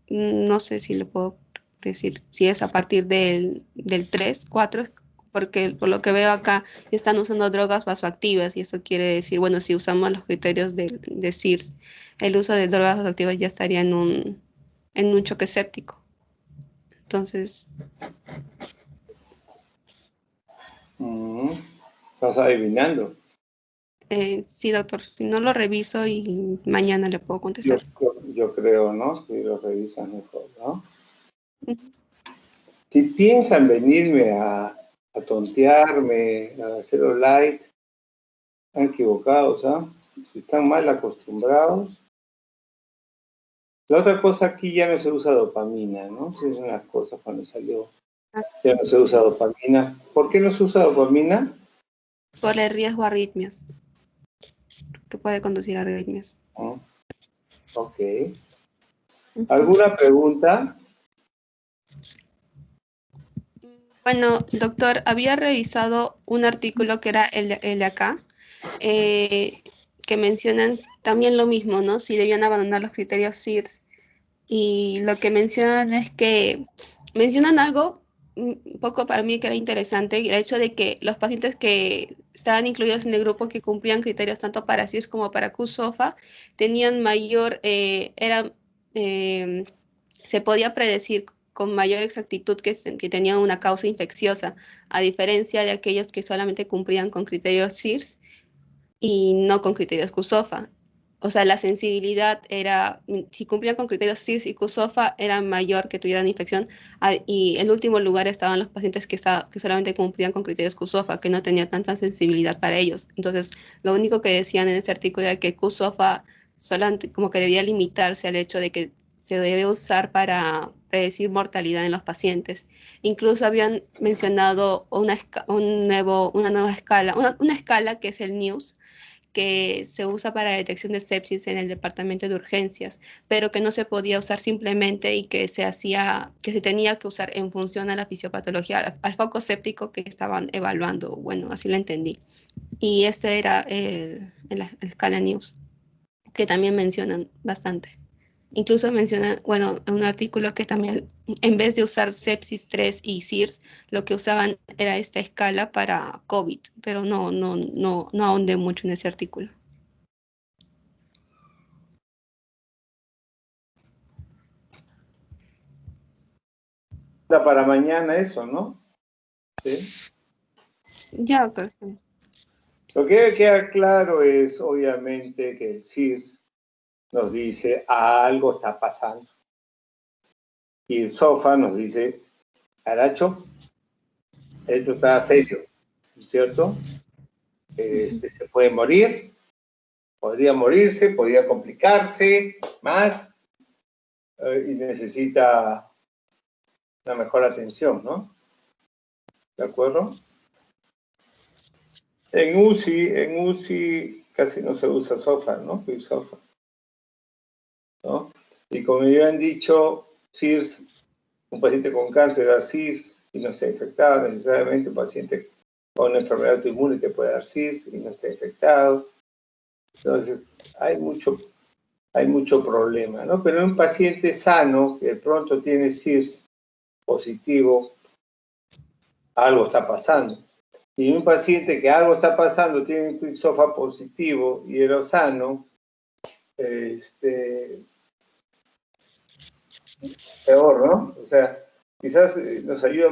no sé si le puedo decir si es a partir del 3, 4, porque por lo que veo acá están usando drogas vasoactivas y eso quiere decir, bueno, si usamos los criterios de CIRS, el uso de drogas vasoactivas ya estaría en un choque séptico. Entonces, ¿Estás adivinando? sí, doctor, si no lo reviso y mañana le puedo contestar. Yo creo, ¿no? Si lo revisas mejor, ¿no? Si piensan venirme a tontearme, a hacerlo light, están equivocados, ¿ah? Si están mal acostumbrados. La otra cosa, aquí ya no se usa dopamina, ¿no? Sí, es una cosa cuando salió. Ya no se usa dopamina. ¿Por qué no se usa dopamina? Por el riesgo a arritmias, que puede conducir a arritmias. Ok. ¿Alguna pregunta? Bueno, doctor, había revisado un artículo que era el de acá, que mencionan también lo mismo, ¿no? Si debían abandonar los criterios CIRS. Y lo que mencionan es que mencionan algo un poco para mí que era interesante, el hecho de que los pacientes que estaban incluidos en el grupo que cumplían criterios tanto para CIRS como para QSOFA tenían mayor, se podía predecir con mayor exactitud que tenían una causa infecciosa, a diferencia de aquellos que solamente cumplían con criterios CIRS y no con criterios QSOFA. O sea, la sensibilidad era, si cumplían con criterios CIRS y QSOFA, era mayor que tuvieran infección. Y en último lugar estaban los pacientes que solamente cumplían con criterios QSOFA, que no tenían tanta sensibilidad para ellos. Entonces, lo único que decían en ese artículo era que QSOFA solamente como que debía limitarse al hecho de que se debe usar para predecir mortalidad en los pacientes. Incluso habían mencionado una nueva escala, una escala que es el NEWS, que se usa para detección de sepsis en el departamento de urgencias, pero que no se podía usar simplemente y que se tenía que usar en función a la fisiopatología, al foco séptico que estaban evaluando. Bueno, así lo entendí. Y este era la escala NEWS, que también mencionan bastante. Incluso mencionan, bueno, en un artículo que también, en vez de usar sepsis 3 y CIRS, lo que usaban era esta escala para COVID, pero no ahondé mucho en ese artículo. Para mañana eso, ¿no? Sí. Ya, perfecto. Lo que debe quedar claro es, obviamente, que el CIRS nos dice algo está pasando. Y el SOFA nos dice, Aracho, esto está serio, ¿cierto? Se puede morir, podría morirse, podría complicarse más y necesita una mejor atención, ¿no? ¿De acuerdo? En UCI casi no se usa SOFA, ¿no? SOFA, ¿no? Y como ya han dicho, CIRS, un paciente con cáncer da CIRS y no está infectado, necesariamente un paciente con una enfermedad autoinmune te puede dar CIRS y no está infectado. Entonces, hay mucho problema, ¿no? Pero en un paciente sano que de pronto tiene CIRS positivo, algo está pasando. Y en un paciente que algo está pasando, tiene un QSOFA positivo y era sano, peor, ¿no? O sea, quizás nos ayuda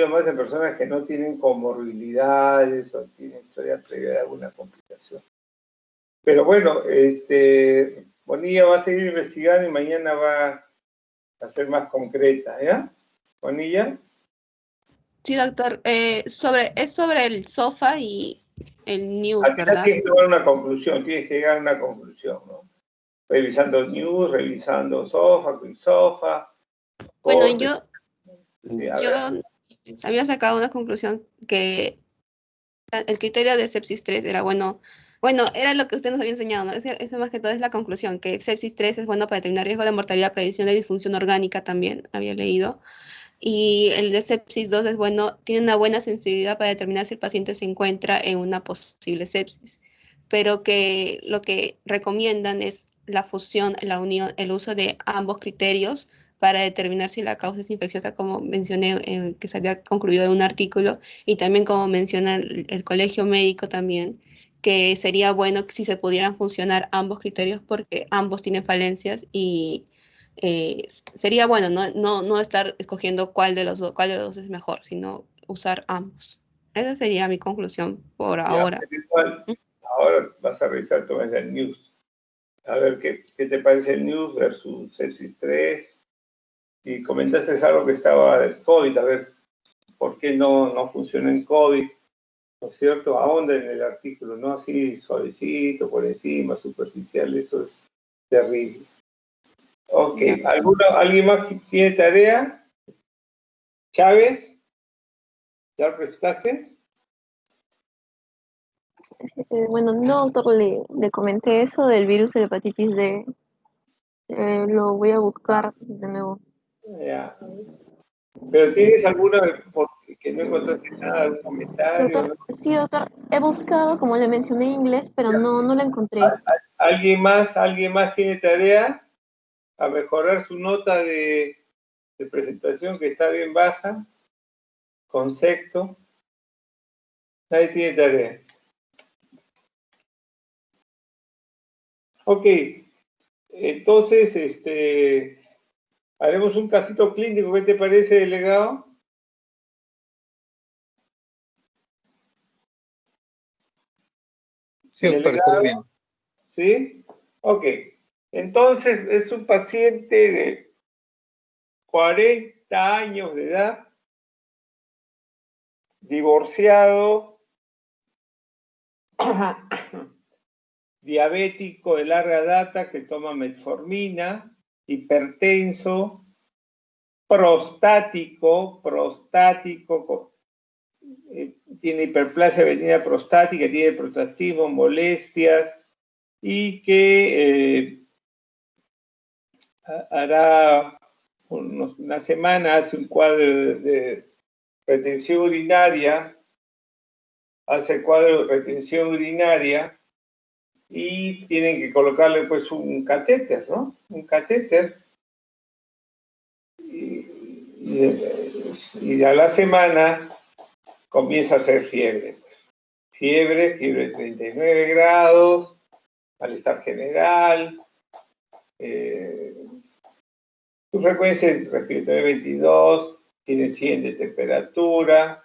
más en personas que no tienen comorbilidades o tienen historia previa de alguna complicación. Pero bueno, Bonilla va a seguir investigando y mañana va a ser más concreta, ¿ya? Bonilla. Sí, doctor. Es sobre el SOFA y el NEWS, Al final ¿verdad? tienes que llegar a una conclusión, ¿no? Revisando NEWS, revisando SOFA, QSOFA. Bueno, corte. yo había sacado una conclusión que el criterio de sepsis 3 era, bueno, Bueno, era lo que usted nos había enseñado, ¿no? Eso más que todo es la conclusión, que sepsis 3 es bueno para determinar riesgo de mortalidad, predicción de disfunción orgánica también, había leído. Y el de sepsis 2 es bueno, tiene una buena sensibilidad para determinar si el paciente se encuentra en una posible sepsis, pero que lo que recomiendan es la fusión, la unión, el uso de ambos criterios para determinar si la causa es infecciosa, como mencioné, que se había concluido en un artículo, y también como menciona el colegio médico también, que sería bueno si se pudieran funcionar ambos criterios porque ambos tienen falencias y sería bueno no estar escogiendo cuál de los dos es mejor, sino usar ambos. Esa sería mi conclusión por Ya, ahora. pero igual, ahora vas a revisar tu el news. A ver qué te parece el news versus sepsis 3. Y comentaste algo que estaba del COVID, a ver por qué no funciona en COVID, ¿no es cierto? Ahonda en el artículo, no así suavecito, por encima, superficial, eso es terrible. Ok, ¿alguien más que tiene tarea? ¿Chávez? ¿Ya lo presentaste? Bueno, no, doctor, le comenté eso del virus de la hepatitis D. Lo voy a buscar de nuevo. Ya. ¿Pero tienes alguna que no encontraste nada, algún comentario? Doctor, ¿No? sí, doctor, he buscado, como le mencioné, inglés, pero no lo encontré. ¿Alguien más tiene tarea a mejorar su nota de presentación que está bien baja? Concepto. Nadie tiene tarea. Ok, entonces, haremos un casito clínico. ¿Qué te parece, delegado? Sí, doctor, estaría bien. ¿Sí? Ok. Entonces, es un paciente de 40 años de edad, divorciado, diabético de larga data que toma metformina, hipertenso, prostático, tiene hiperplasia benigna prostática, tiene prostatismo, molestias, y que hará una semana hace un cuadro de retención urinaria, y tienen que colocarle pues un catéter, ¿no? Un catéter. Y a la semana comienza a hacer fiebre. Fiebre de 39 grados, malestar general, su frecuencia respiratoria 22, tiene 100 de temperatura,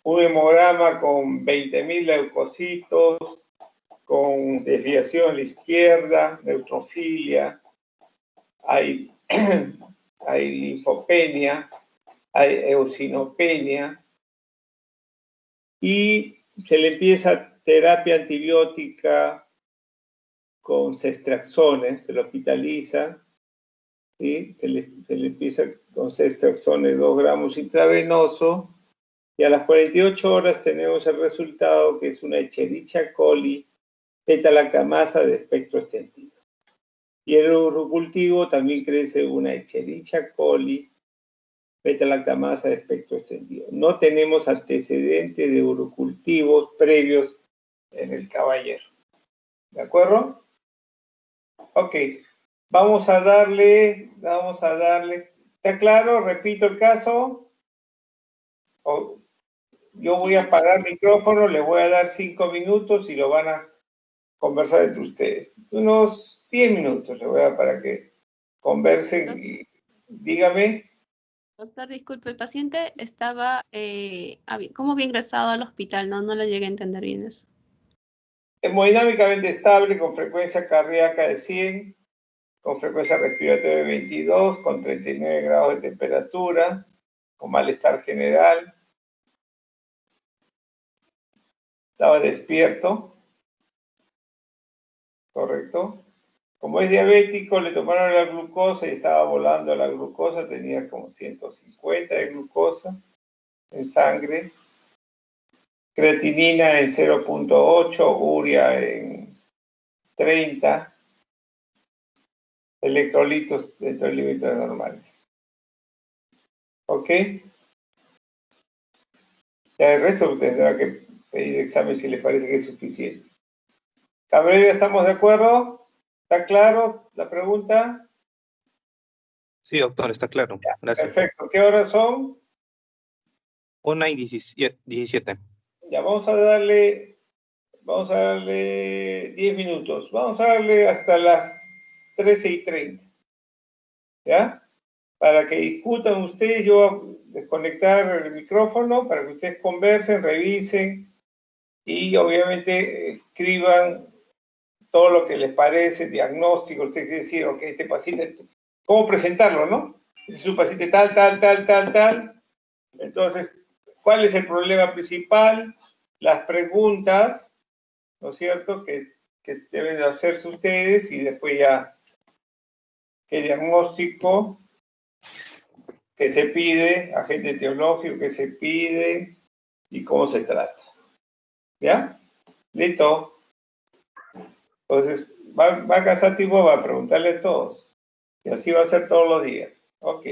un hemograma con 20.000 leucocitos, con desviación a la izquierda, neutrofilia, hay linfopenia, hay eosinopenia, y se le empieza terapia antibiótica con ceftriaxones, se lo hospitaliza, ¿sí? Se le empieza con ceftriaxones 2 gramos intravenoso, y a las 48 horas tenemos el resultado, que es una Escherichia coli beta-lactamasa de espectro extendido. Y en el urocultivo también crece una Escherichia coli beta-lactamasa de espectro extendido. No tenemos antecedentes de urocultivos previos en el caballero. ¿De acuerdo? Ok. Vamos a darle. ¿Está claro? Repito el caso. Yo voy a apagar el micrófono, le voy a dar 5 minutos y lo van a conversar entre ustedes. Unos 10 minutos le voy a dar para que conversen y dígame. Doctor, disculpe, el paciente estaba, ¿cómo había ingresado al hospital? No lo llegué a entender bien eso. Hemodinámicamente estable, con frecuencia cardíaca de 100, con frecuencia respiratoria de 22, con 39 grados de temperatura, con malestar general. Estaba despierto, ¿correcto? Como es diabético, le tomaron la glucosa y estaba volando la glucosa, tenía como 150 de glucosa en sangre. creatinina en 0.8, urea en 30, electrolitos dentro de límites normales. ¿Ok? Ya el resto usted tendrá que pedir examen si le parece que es suficiente. Cabrera, ¿estamos de acuerdo? ¿Está claro la pregunta? Sí, doctor, está claro. Gracias. Perfecto. ¿Qué horas son? 1:17. Ya vamos a darle 10 minutos. Vamos a darle hasta las 13:30. ¿Ya? Para que discutan ustedes, yo voy a desconectar el micrófono para que ustedes conversen, revisen y obviamente escriban todo lo que les parece, diagnóstico, ustedes decir, ok, este paciente, cómo presentarlo, ¿no? Es un paciente tal. Entonces, ¿cuál es el problema principal? Las preguntas, ¿no es cierto?, que deben de hacerse ustedes y después ya qué diagnóstico que se pide, agente teológico que se pide y cómo se trata. ¿Ya? ¿Listo? Entonces, va a casar tiempo, va a preguntarle a todos. Y así va a ser todos los días. Ok.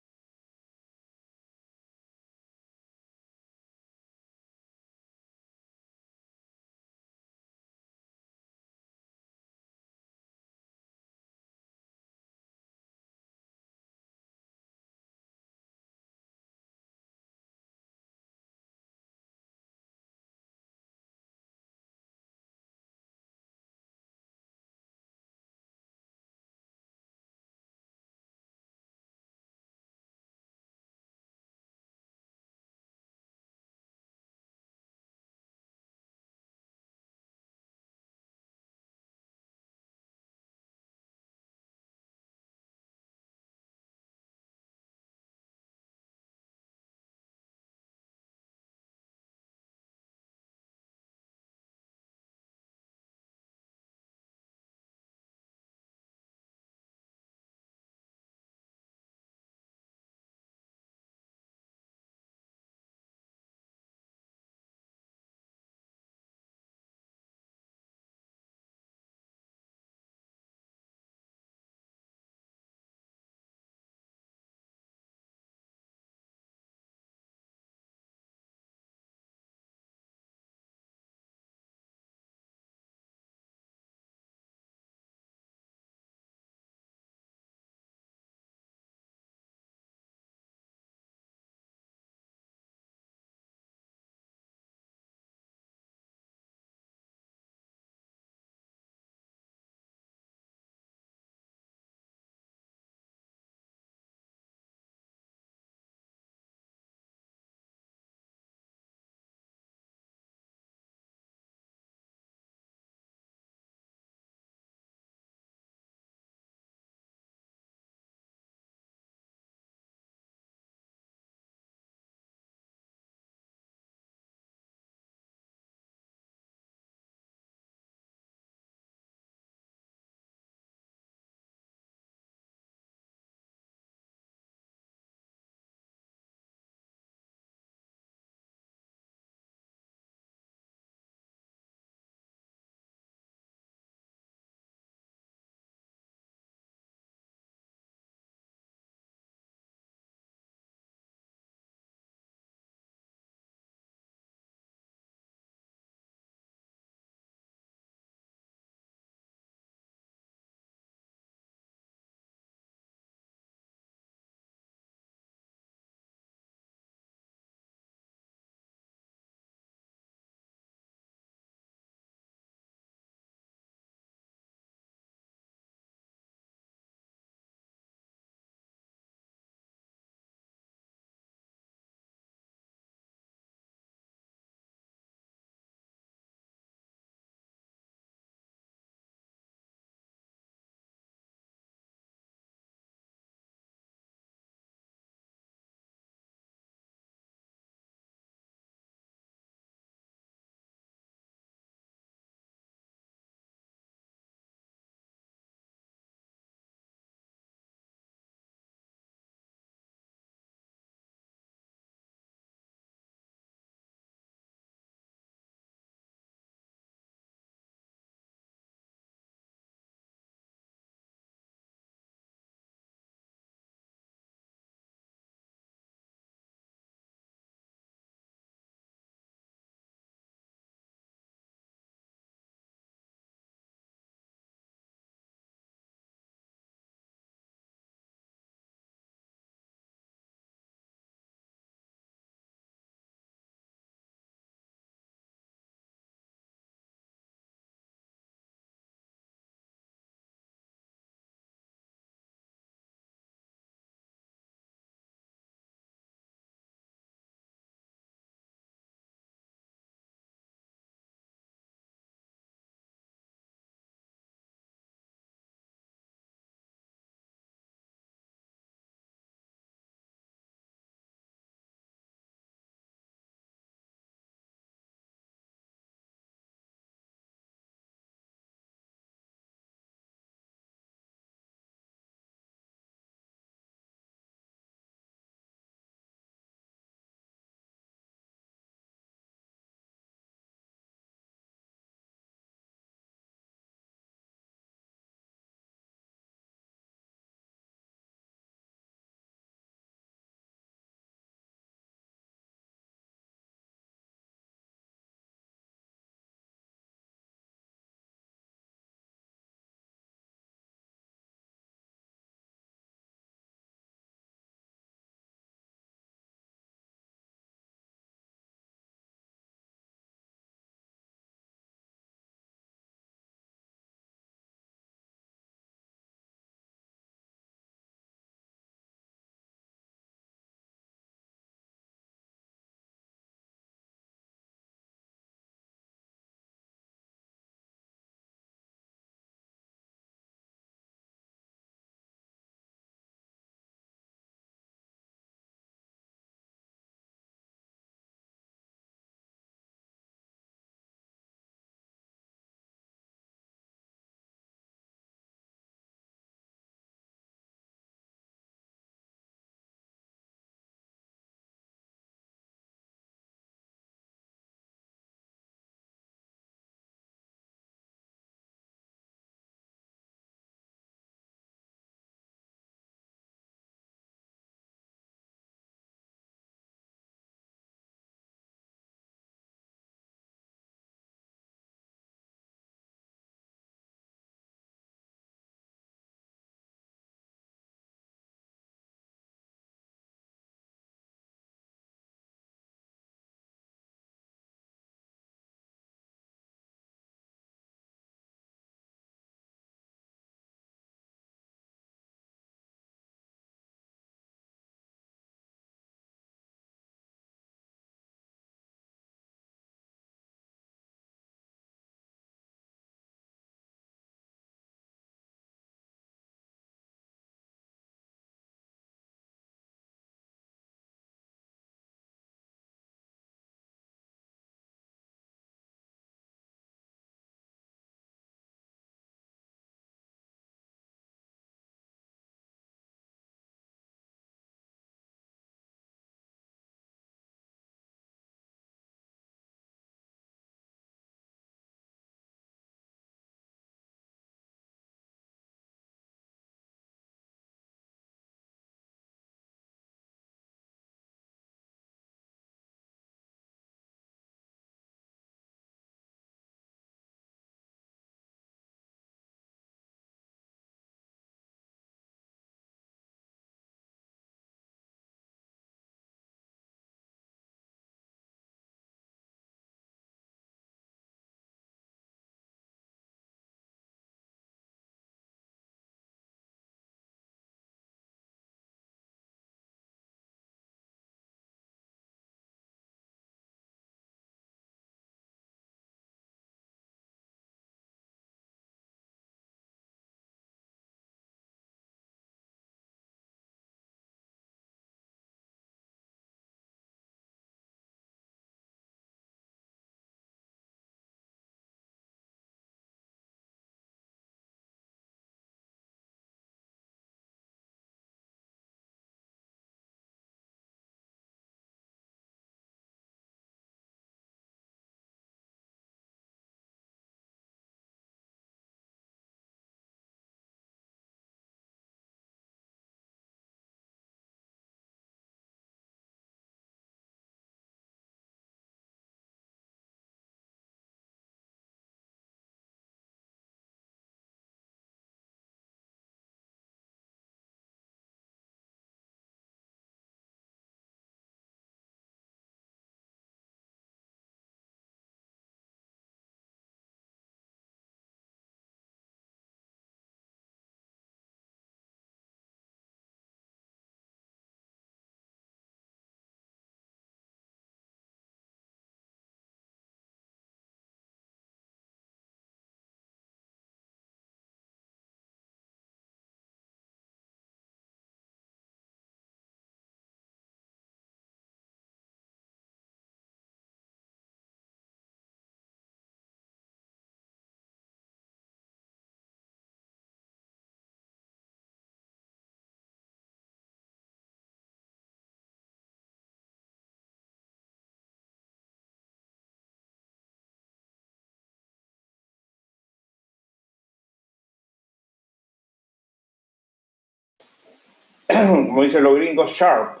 como dicen los gringos, sharp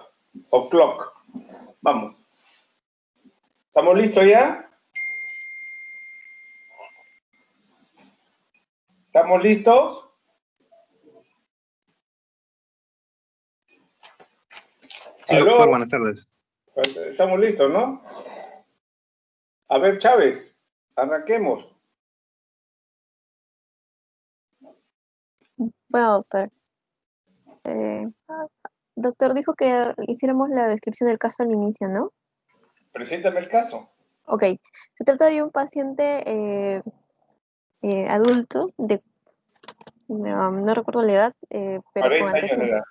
o clock. Vamos. ¿Estamos listos ya? ¿Estamos listos? Sí, ¿Aló? doctor, buenas tardes. Estamos listos, ¿no? A ver, Chávez, arranquemos. Bueno, doctor. Doctor, dijo que hiciéramos la descripción del caso al inicio, ¿no? Preséntame el caso. Ok. Se trata de un paciente adulto no recuerdo la edad, pero con 40 años de edad.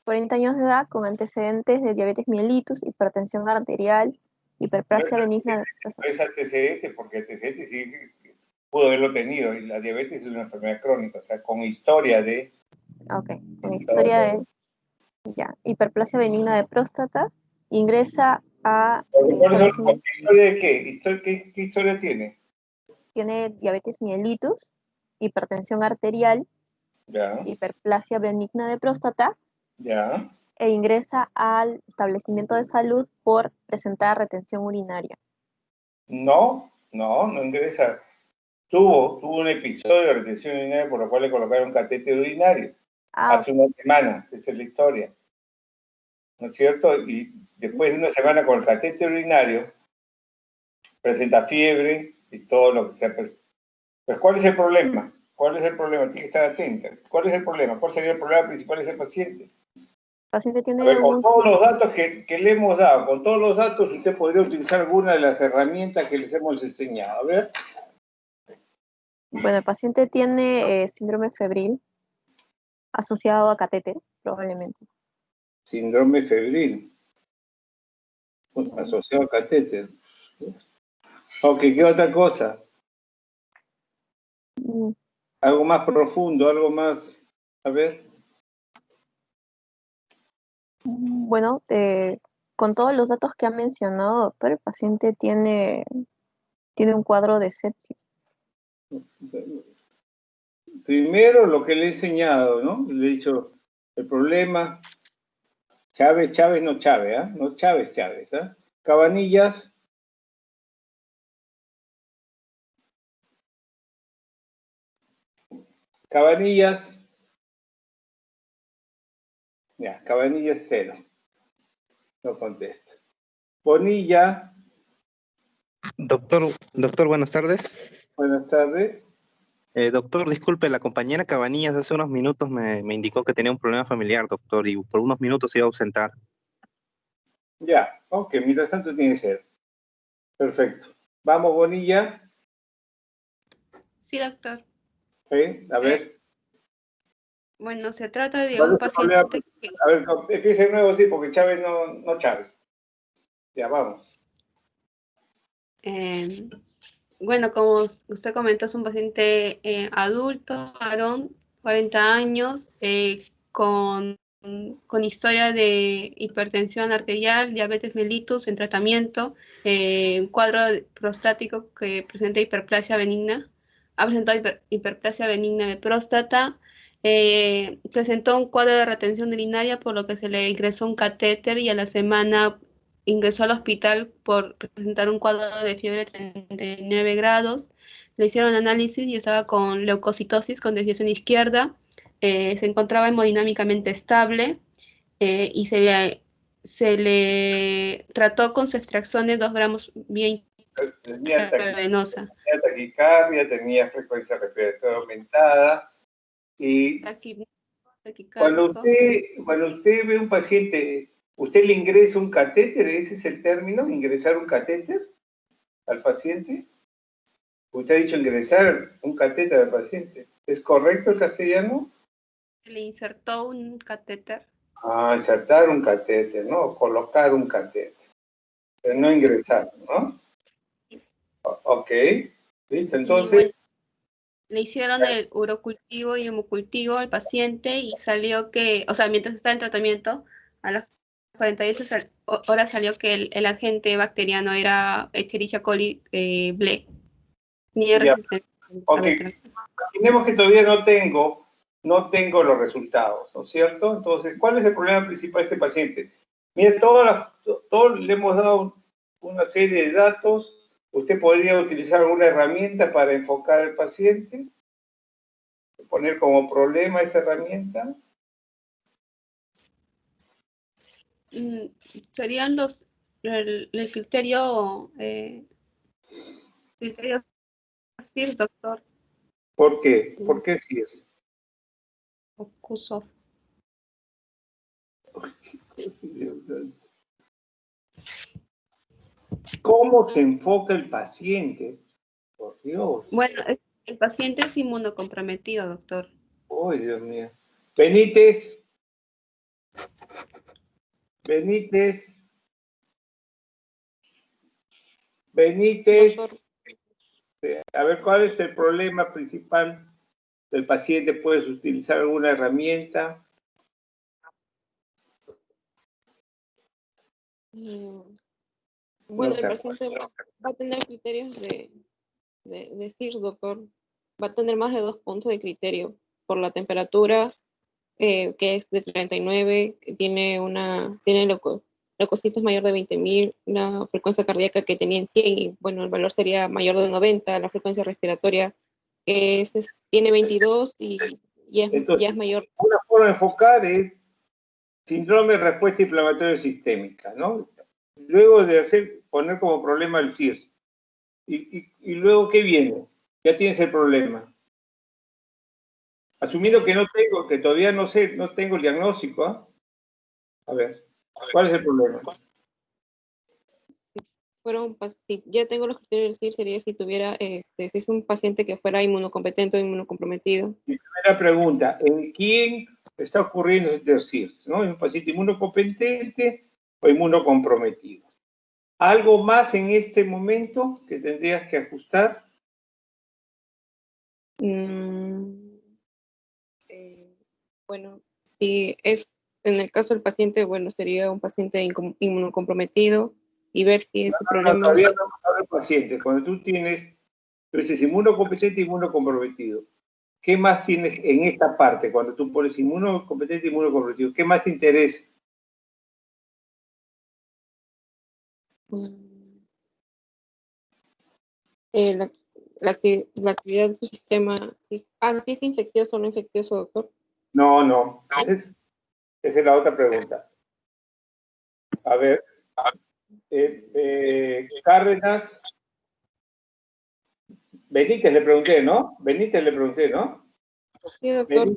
40 años de edad, con antecedentes de diabetes mellitus, hipertensión arterial, hiperplasia benigna. No es antecedentes, porque antecedentes sí pudo haberlo tenido, y la diabetes es una enfermedad crónica, o sea, con historia de... Ok, con historia de hiperplasia benigna de próstata, ingresa a establecimiento. ¿Historia de qué? ¿Qué historia tiene? Tiene diabetes mellitus, hipertensión arterial, Ya. hiperplasia benigna de próstata, Ya. e ingresa al establecimiento de salud por presentar retención urinaria. No ingresa. Tuvo un episodio de retención urinaria por lo cual le colocaron catéter urinario hace una semana, esa es la historia. ¿No es cierto? Y después de una semana con el catéter urinario, presenta fiebre y todo lo que sea. Pues, ¿cuál es el problema? ¿Cuál es el problema? Tiene que estar atenta. ¿Cuál es el problema? ¿Cuál sería el problema principal de ese paciente? El paciente tiene con todos los datos que le hemos dado, con todos los datos, usted podría utilizar alguna de las herramientas que les hemos enseñado. A ver. Bueno, el paciente tiene síndrome febril asociado a catéter, probablemente. Síndrome febril asociado a catéter. Ok, ¿qué otra cosa? Algo más profundo, algo más... A ver. Bueno, con todos los datos que ha mencionado, doctor, el paciente tiene un cuadro de sepsis. Primero, lo que le he enseñado, ¿no? Le he dicho, el problema... Chávez, no Chávez, ¿ah? No Chávez, ¿ah? Cabanillas. Cabanillas. Ya, Cabanillas 0. No contesta. Bonilla. Doctor, buenas tardes. Buenas tardes. Doctor, disculpe, la compañera Cabanillas hace unos minutos me indicó que tenía un problema familiar, doctor, y por unos minutos se iba a ausentar. Ya, ok, mientras tanto tiene que ser. Perfecto. Vamos, Bonilla. Sí, doctor. ¿Sí? A ver. Bueno, se trata de un paciente que... A ver, empieza de nuevo, sí, porque Chávez no Chávez. Ya, vamos. Bueno, como usted comentó, es un paciente adulto, varón, 40 años, con historia de hipertensión arterial, diabetes mellitus en tratamiento, un cuadro prostático que presenta hiperplasia benigna, ha presentado hiperplasia benigna de próstata, presentó un cuadro de retención urinaria por lo que se le ingresó un catéter y a la semana ingresó al hospital por presentar un cuadro de fiebre de 39 grados. Le hicieron análisis y estaba con leucocitosis con desviación izquierda. Se encontraba hemodinámicamente estable y se le trató con ceftriaxone 2 gramos vía intravenosa. Tenía taquicardia, tenía frecuencia respiratoria aumentada. Y cuando usted ve un paciente, ¿usted le ingresa un catéter? ¿Ese es el término? ¿Ingresar un catéter al paciente? Usted ha dicho ingresar un catéter al paciente. ¿Es correcto el castellano? Le insertó un catéter. Ah, insertar un catéter, ¿no? Colocar un catéter. Pero no ingresar, ¿no? Ok. ¿Listo? Entonces... Bueno, le hicieron el urocultivo y hemocultivo al paciente y salió que, o sea, mientras estaba en tratamiento, a las 48 horas salió que el agente bacteriano era Escherichia coli BLE. Ni resistente. Ok. Imaginemos que todavía no tengo no tengo los resultados, ¿no es cierto? Entonces, ¿cuál es el problema principal de este paciente? Mire, todos le hemos dado una serie de datos. Usted podría utilizar alguna herramienta para enfocar al paciente, poner como problema esa herramienta. Serían el criterio CIRS, doctor. ¿Por qué? ¿Por qué CIRS? O CUSOF. ¿Cómo se enfoca el paciente? Por Dios. Bueno, el paciente es inmunocomprometido, doctor. ¡Ay, Dios mío! Benítez. Benítez. A ver, ¿cuál es el problema principal del paciente? ¿Puedes utilizar alguna herramienta? Bueno, el paciente va a tener criterios de CIRS, doctor. Va a tener más de 2 puntos de criterio por la temperatura, que es de 39, que tiene leucocitos mayor de 20.000, la frecuencia cardíaca que tenía en 100, y bueno, el valor sería mayor de 90, la frecuencia respiratoria tiene 22 y Entonces, ya es mayor. Una forma de enfocar es síndrome de respuesta inflamatoria sistémica, ¿no? Luego de poner como problema el CIRS. ¿Y luego qué viene? Ya tienes el problema. Asumiendo que todavía no tengo el diagnóstico, ¿eh? A ver, ¿cuál es el problema? Si ya tengo los criterios del CIRS, sería si tuviera, si es un paciente que fuera inmunocompetente o inmunocomprometido. Mi primera pregunta, ¿en quién está ocurriendo el CIRS? ¿No? ¿En un paciente inmunocompetente o inmunocomprometido? ¿Algo más en este momento que tendrías que ajustar? Bueno, si es en el caso del paciente, bueno, sería un paciente inmunocomprometido y ver si ese problema... Todavía no vamos a ver pacientes. Cuando tú dices inmunocompetente y inmunocomprometido, ¿qué más tienes en esta parte? Cuando tú pones inmunocompetente y inmunocomprometido, ¿qué más te interesa? La actividad de su sistema, si es infeccioso o no infeccioso, doctor. No. Esa es la otra pregunta. A ver, Cárdenas. Benítez le pregunté, ¿no? Sí, doctor.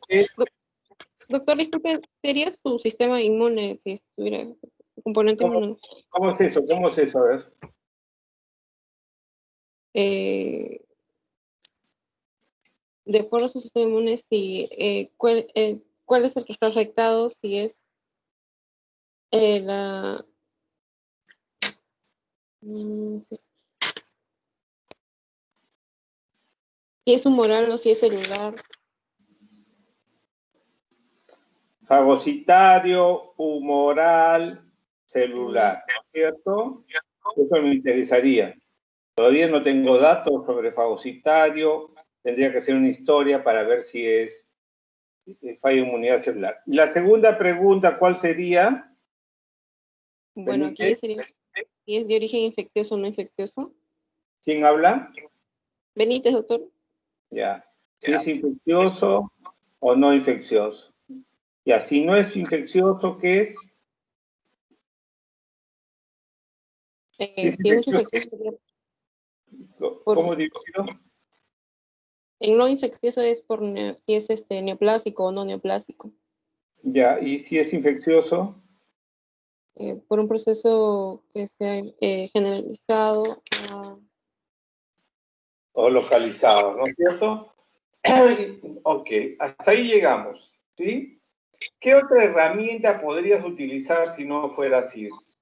Doctor, disculpe, ¿sería su sistema inmune si estuviera su componente inmune? ¿Cómo es eso? A ver. De acuerdo a su sistema inmune, ¿cuál es el que está afectado? Si es si es humoral o si es celular. Fagocitario, humoral, celular, ¿no es cierto? Eso me interesaría. Todavía no tengo datos sobre fagocitario, tendría que hacer una historia para ver si es falla de inmunidad celular. Y la segunda pregunta, ¿cuál sería? Bueno, aquí sería si es de origen infeccioso o no infeccioso. ¿Quién habla? Benítez, doctor. Ya. Si es infeccioso o no infeccioso. Ya, si no es infeccioso, ¿qué es? Si es infeccioso, ¿Cómo dividido? El no infeccioso es si es neoplásico o no neoplásico. Ya, ¿y si es infeccioso? Por un proceso que sea generalizado o localizado, ¿no es cierto? Ok, hasta ahí llegamos, ¿sí? ¿Qué otra herramienta podrías utilizar si no fuera CIRS?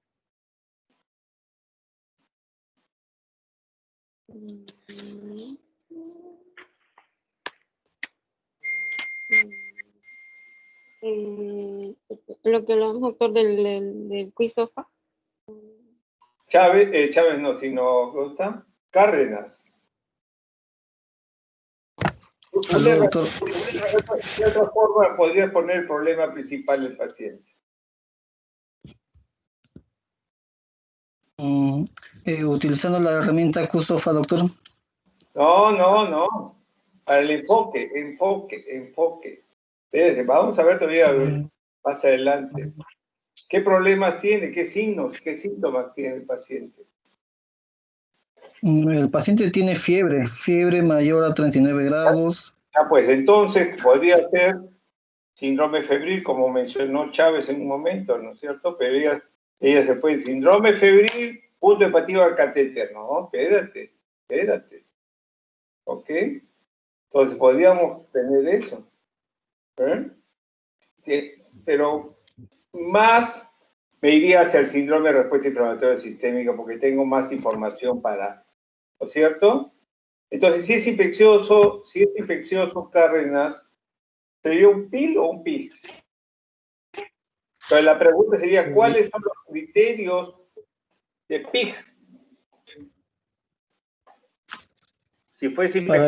Lo que hablamos, doctor, del QuickSofa. Chávez no, sino, ¿cómo está? Cárdenas. Aló, doctor. De otra forma, podrías poner el problema principal del paciente. Utilizando la herramienta QSOFA, doctor. No. Para el enfoque. Espérense, vamos a ver todavía más adelante. ¿Qué problemas tiene? ¿Qué signos? ¿Qué síntomas tiene el paciente? El paciente tiene fiebre mayor a 39 grados. Pues entonces podría ser síndrome febril, como mencionó Chávez en un momento, ¿no es cierto? Pero ella se fue, síndrome febril, punto hepativo al catéter. No, espérate. ¿Ok? Entonces podríamos tener eso. Pero más me iría hacia el síndrome de respuesta inflamatoria sistémica porque tengo más información para, ¿no es cierto? Entonces, si es infeccioso, Cárdenas, ¿sería un PIL o un PIG? Entonces, la pregunta sería, ¿cuáles son los criterios de PIG? Si fuese infeccioso.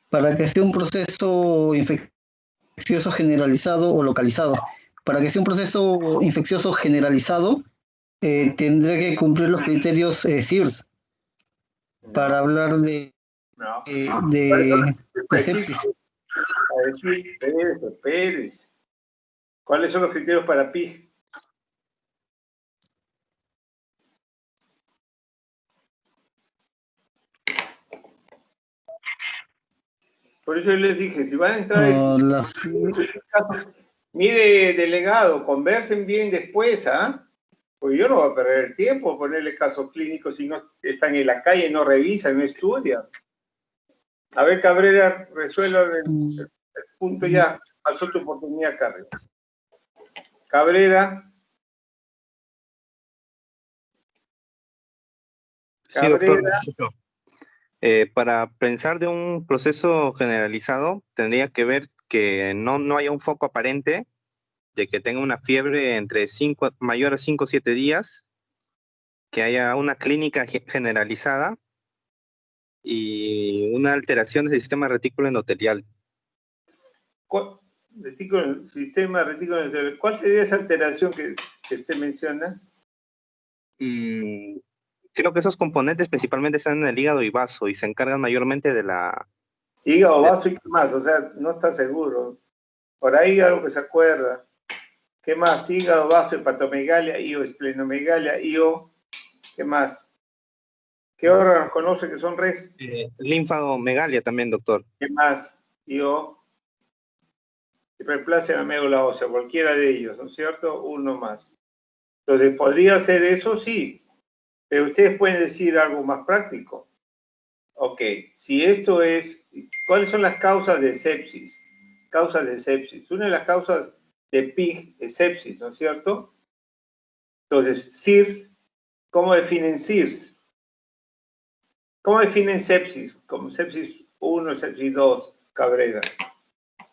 Para que sea un proceso infeccioso generalizado o localizado. Para que sea un proceso infeccioso generalizado, tendré que cumplir los criterios CIRS para hablar de sepsis. Pérez. ¿Cuáles son los criterios para PIG? Por eso yo les dije, si van a entrar mire, delegado, conversen bien después, ¿ah? Pues yo no voy a perder el tiempo ponerle casos clínicos si no están en la calle, no revisan, no estudian. A ver, Cabrera, resuelva el punto ya. Pasó tu oportunidad, Cabrera. Sí, doctor. Para pensar de un proceso generalizado, tendría que ver que no haya un foco aparente de que tenga una fiebre mayor a 5 o 7 días, que haya una clínica generalizada y una alteración del sistema retículo endotelial. Sistema retículo endotelial. ¿Cuál sería esa alteración que usted menciona? Creo que esos componentes principalmente están en el hígado y vaso y se encargan mayormente de la... Hígado, vaso y qué más, o sea, no está seguro. Por ahí algo que se acuerda. ¿Qué más? Hígado, vaso, hepatomegalia, esplenomegalia, ¿qué más? ¿Qué órganos conoce que son res? Linfadomegalia también, doctor. ¿Qué más? Hiperplasia de la médula ósea, cualquiera de ellos, ¿no es cierto? Uno más. Entonces, ¿podría ser eso? Sí. Pero ustedes pueden decir algo más práctico. Ok, si esto es... ¿Cuáles son las causas de sepsis? Causas de sepsis. Una de las causas de PIG es sepsis, ¿no es cierto? Entonces, CIRS, ¿cómo definen CIRS? ¿Cómo definen sepsis? Como sepsis 1, sepsis 2, Cabrera.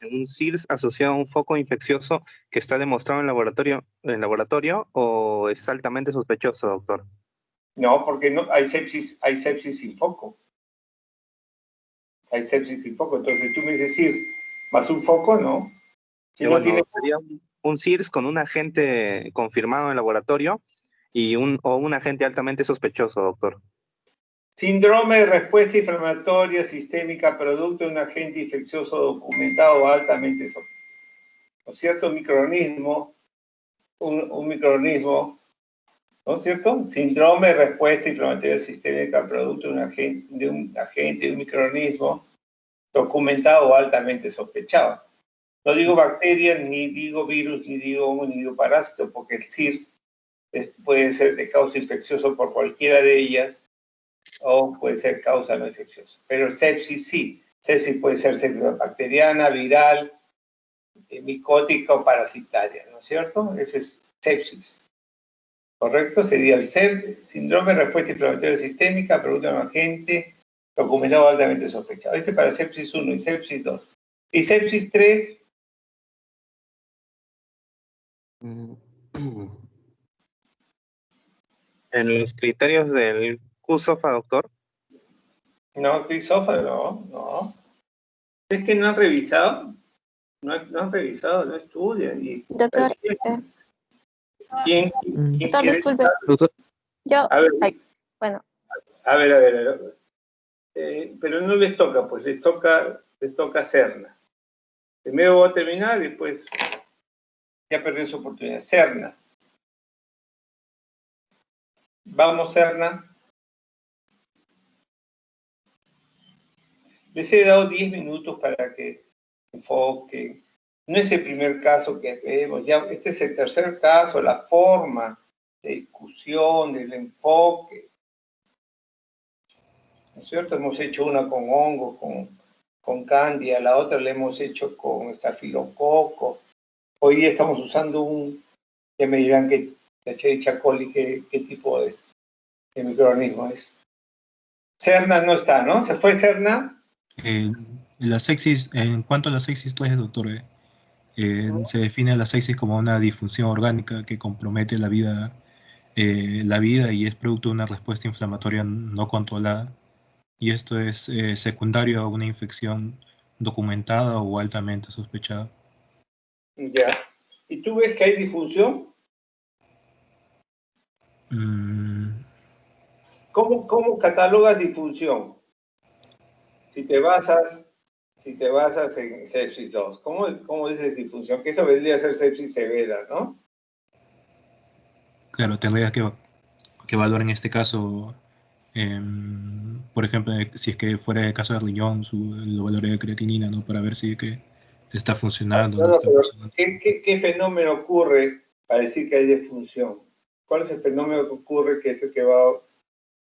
Un CIRS asociado a un foco infeccioso que está demostrado en laboratorio o es altamente sospechoso, doctor. No, porque no, hay sepsis sin foco. Hay sepsis sin foco. Entonces tú me dices CIRS más un foco, ¿no? Si no tiene... Sería un CIRS con un agente confirmado en laboratorio o un agente altamente sospechoso, doctor. Síndrome de respuesta inflamatoria sistémica producto de un agente infeccioso documentado altamente sospechoso. ¿No es cierto? Un microorganismo, ¿no es cierto? Síndrome de respuesta inflamatoria sistémica producto de un agente, de un microorganismo documentado o altamente sospechado. No digo bacteria, ni digo virus, ni digo hongo, ni digo parásito, porque el CIRS puede ser de causa infecciosa por cualquiera de ellas o puede ser causa no infecciosa. Pero el sepsis sí. Sepsis puede ser sepsis bacteriana, viral, micótica o parasitaria, ¿no es cierto? Eso es sepsis. ¿Correcto? Sería el síndrome de respuesta inflamatoria sistémica, producto de un agente documentado altamente sospechado. Ese para sepsis 1 y sepsis 2. Y sepsis 3. En los criterios del QSOFA, doctor, No, Christopher, no. Es que no han revisado. No han revisado, no estudian. Doctor, ¿Quién doctor, quiere? disculpe. Yo, A ver, bueno, a ver. Pero no les toca, pues les toca Serna. Primero voy a terminar y después ya perdió su oportunidad. Serna. Vamos, Serna. Les he dado 10 minutos para que enfoquen. No es el primer caso que vemos, ya este es el tercer caso, la forma de discusión, el enfoque. ¿No es cierto? Hemos hecho una con hongos, con candia, la otra la hemos hecho con estafilococo. Hoy día estamos usando que me dirán que Escherichia coli, qué tipo de microorganismo es. Serna no está, ¿no? ¿Se fue Serna? La sepsis, en cuanto a la sepsis 3, doctor, se define la sepsis como una disfunción orgánica que compromete la vida y es producto de una respuesta inflamatoria no controlada. Y esto es secundario a una infección documentada o altamente sospechada. Ya. ¿Y tú ves que hay disfunción? ¿Cómo catalogas disfunción? Si te basas en sepsis 2, ¿cómo dices disfunción? Que eso vendría a ser sepsis severa, ¿no? Claro, tendría que evaluar en este caso, por ejemplo, si es que fuera el caso de riñón, lo valoré de creatinina, ¿no? Para ver si es que está funcionando o no está funcionando. ¿Qué fenómeno ocurre para decir que hay disfunción? ¿Cuál es el fenómeno que ocurre que es el que va a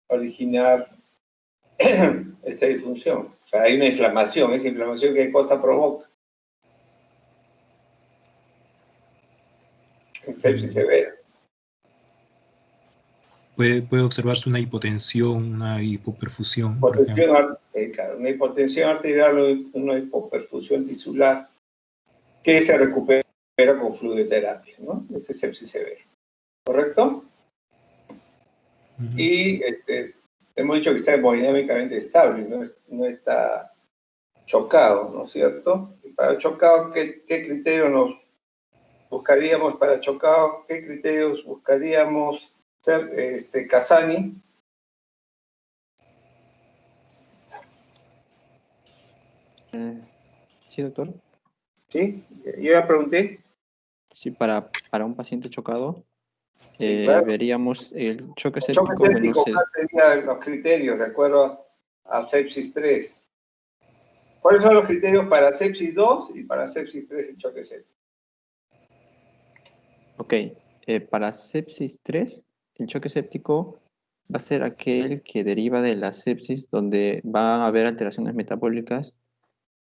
originar esta disfunción? O sea, hay una inflamación, esa inflamación ¿qué cosa provoca? Sepsis severa. Puede observarse una hipotensión, una hipoperfusión. Claro, una hipotensión arterial o una hipoperfusión tisular que se recupera con fluidoterapia, ¿no? Ese es sepsis severa. ¿Correcto? Y hemos dicho que está hemodinámicamente estable, no está chocado, ¿no es cierto? Y para chocado, ¿qué criterio nos buscaríamos para chocado? ¿Qué criterios buscaríamos ser Casani? Sí, doctor. ¿Sí? Yo ya pregunté. Sí, para un paciente chocado, Sí, claro. veríamos el choque El séptico. choque séptico, ¿cuáles serían los criterios de acuerdo a sepsis 3? ¿Cuáles son los criterios para sepsis 2 y para sepsis 3 en choque séptico? Ok, para sepsis 3, el choque séptico va a ser aquel que deriva de la sepsis donde va a haber alteraciones metabólicas,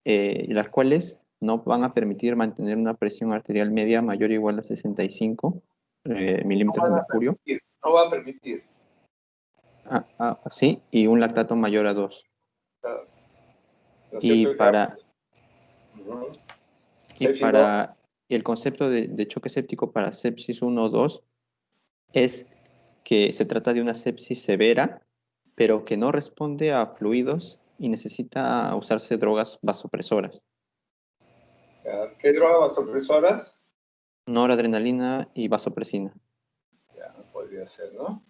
las cuales no van a permitir mantener una presión arterial media mayor o igual a 65 milímetros de mercurio. No va a permitir. Sí, y un lactato mayor a 2. Y para el concepto de choque séptico para sepsis 1 o 2 es que se trata de una sepsis severa, pero que no responde a fluidos y necesita usarse drogas vasopresoras. ¿Qué drogas vasopresoras? Noradrenalina y vasopresina. Ya, podría ser, ¿no?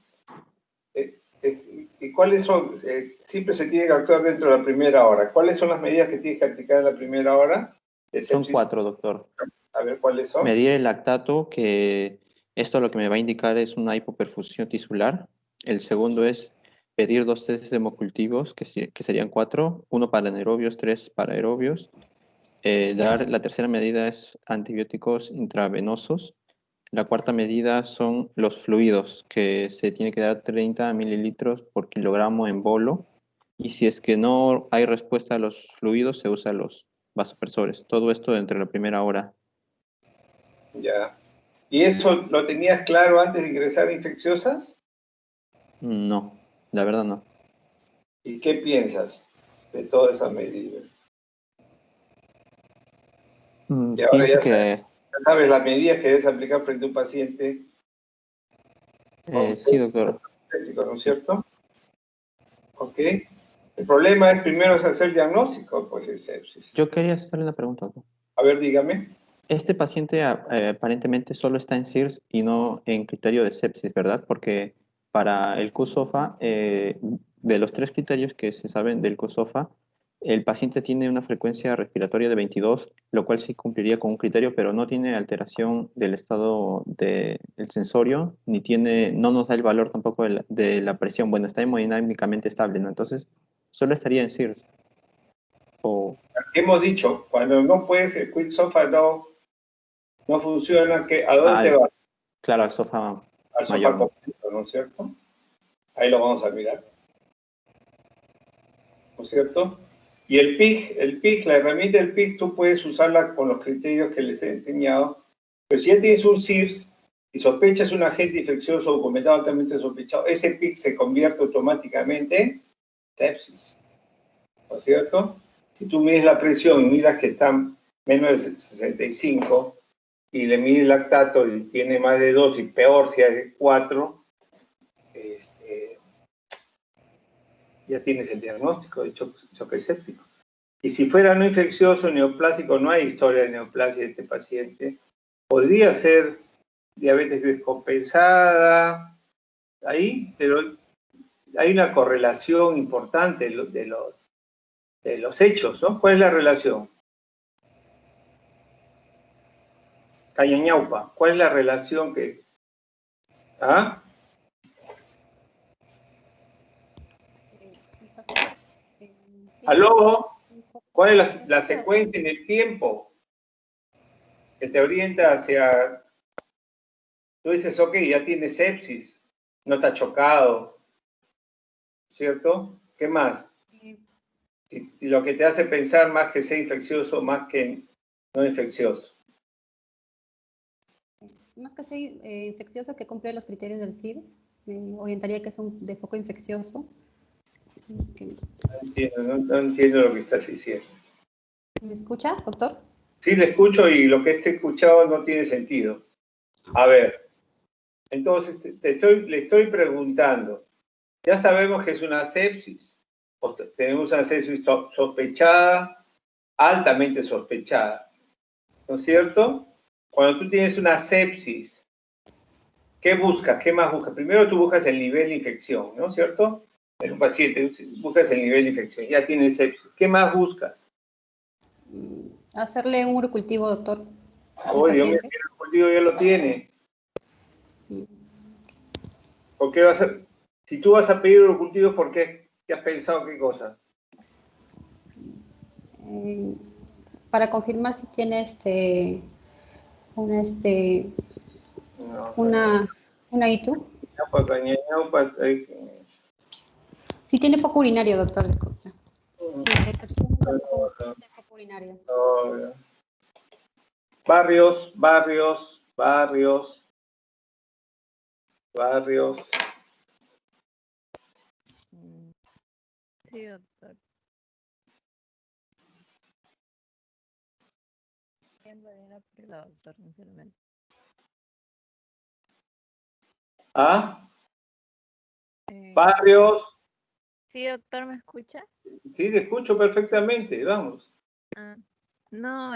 ¿Y cuáles son? Siempre se tiene que actuar dentro de la primera hora. ¿Cuáles son las medidas que tienes que aplicar en la primera hora? Son 4, doctor. A ver, ¿cuáles son? Medir el lactato, que esto lo que me va a indicar es una hipoperfusión tisular. El segundo es pedir 2 test de hemocultivos, que serían 4, 1 para anaerobios, 3 para aerobios. La tercera medida es antibióticos intravenosos. La cuarta medida son los fluidos, que se tiene que dar 30 mililitros por kilogramo en bolo. Y si es que no hay respuesta a los fluidos, se usan los vasopresores. Todo esto dentro de la primera hora. Ya. ¿Y eso lo tenías claro antes de ingresar a infecciosas? No, la verdad no. ¿Y qué piensas de todas esas medidas? Y ahora ya sabes las medidas que debes aplicar frente a un paciente. Sí, doctor. ¿No es cierto? Ok. El problema es primero hacer diagnóstico, pues es sepsis. Yo quería hacerle una pregunta, doctor. A ver, dígame. Este paciente aparentemente solo está en SIRS y no en criterio de sepsis, ¿verdad? Porque para el QSOFA, de los 3 criterios que se saben del QSOFA, el paciente tiene una frecuencia respiratoria de 22, lo cual sí cumpliría con un criterio, pero no tiene alteración del estado del sensorio, ni tiene, no nos da el valor tampoco de la presión. Bueno, está hemodinámicamente estable, ¿no? Entonces, solo estaría en SIRS. Hemos dicho, cuando no puedes, el QSOFA no funciona, ¿a dónde te va? Claro, al SOFA Al SOFA mayor. completo, ¿no es cierto? Ahí lo vamos a mirar. ¿No es cierto? Y el PIC, la herramienta del PIC, tú puedes usarla con los criterios que les he enseñado, pero si ya tienes un SIRS y sospechas un agente infeccioso documentado altamente sospechado, ese PIC se convierte automáticamente en sepsis. ¿No es cierto? Si tú mides la presión y miras que está menos de 65 y le mides lactato y tiene más de 2 y peor si hay de 4, ya tienes el diagnóstico de choque séptico. Y si fuera no infeccioso, neoplásico, no hay historia de neoplasia de este paciente, podría ser diabetes descompensada, ahí, pero hay una correlación importante de los hechos, ¿no? ¿Cuál es la relación? Cañañaupa, ¿cuál es la relación que... ¿Ah? ¿Aló? ¿Cuál es la secuencia en el tiempo que te orienta hacia... Tú dices, ok, ya tiene sepsis, no está chocado, ¿cierto? ¿Qué más? Y lo que te hace pensar más que sea infeccioso, más que no infeccioso. Más que sea infeccioso, que cumple los criterios del CIRS, me orientaría que es de foco infeccioso. No entiendo lo que estás diciendo. ¿Me escucha, doctor? Sí, le escucho y lo que he escuchado no tiene sentido. A ver, entonces le estoy preguntando, ya sabemos que es una sepsis, tenemos una sepsis sospechada, altamente sospechada, ¿no es cierto? Cuando tú tienes una sepsis, ¿qué buscas? ¿Qué más buscas? Primero tú buscas el nivel de infección, ¿no es cierto? En un paciente buscas el nivel de infección, ya tienes sepsis. ¿Qué más buscas? Hacerle un urocultivo, doctor. Oye, el urocultivo ya lo tiene. ¿Por qué si tú vas a pedir urocultivos, ¿por qué? ¿Qué has pensado qué cosa? Para confirmar si tiene una ITU. Si tiene foco urinario, doctor, disculpe. Sí, detección de foco urinario. Barrios. Sí, doctor. Doctor, sinceramente. ¿Ah? Barrios. Sí, doctor, ¿me escucha? Sí, te escucho perfectamente, vamos. No,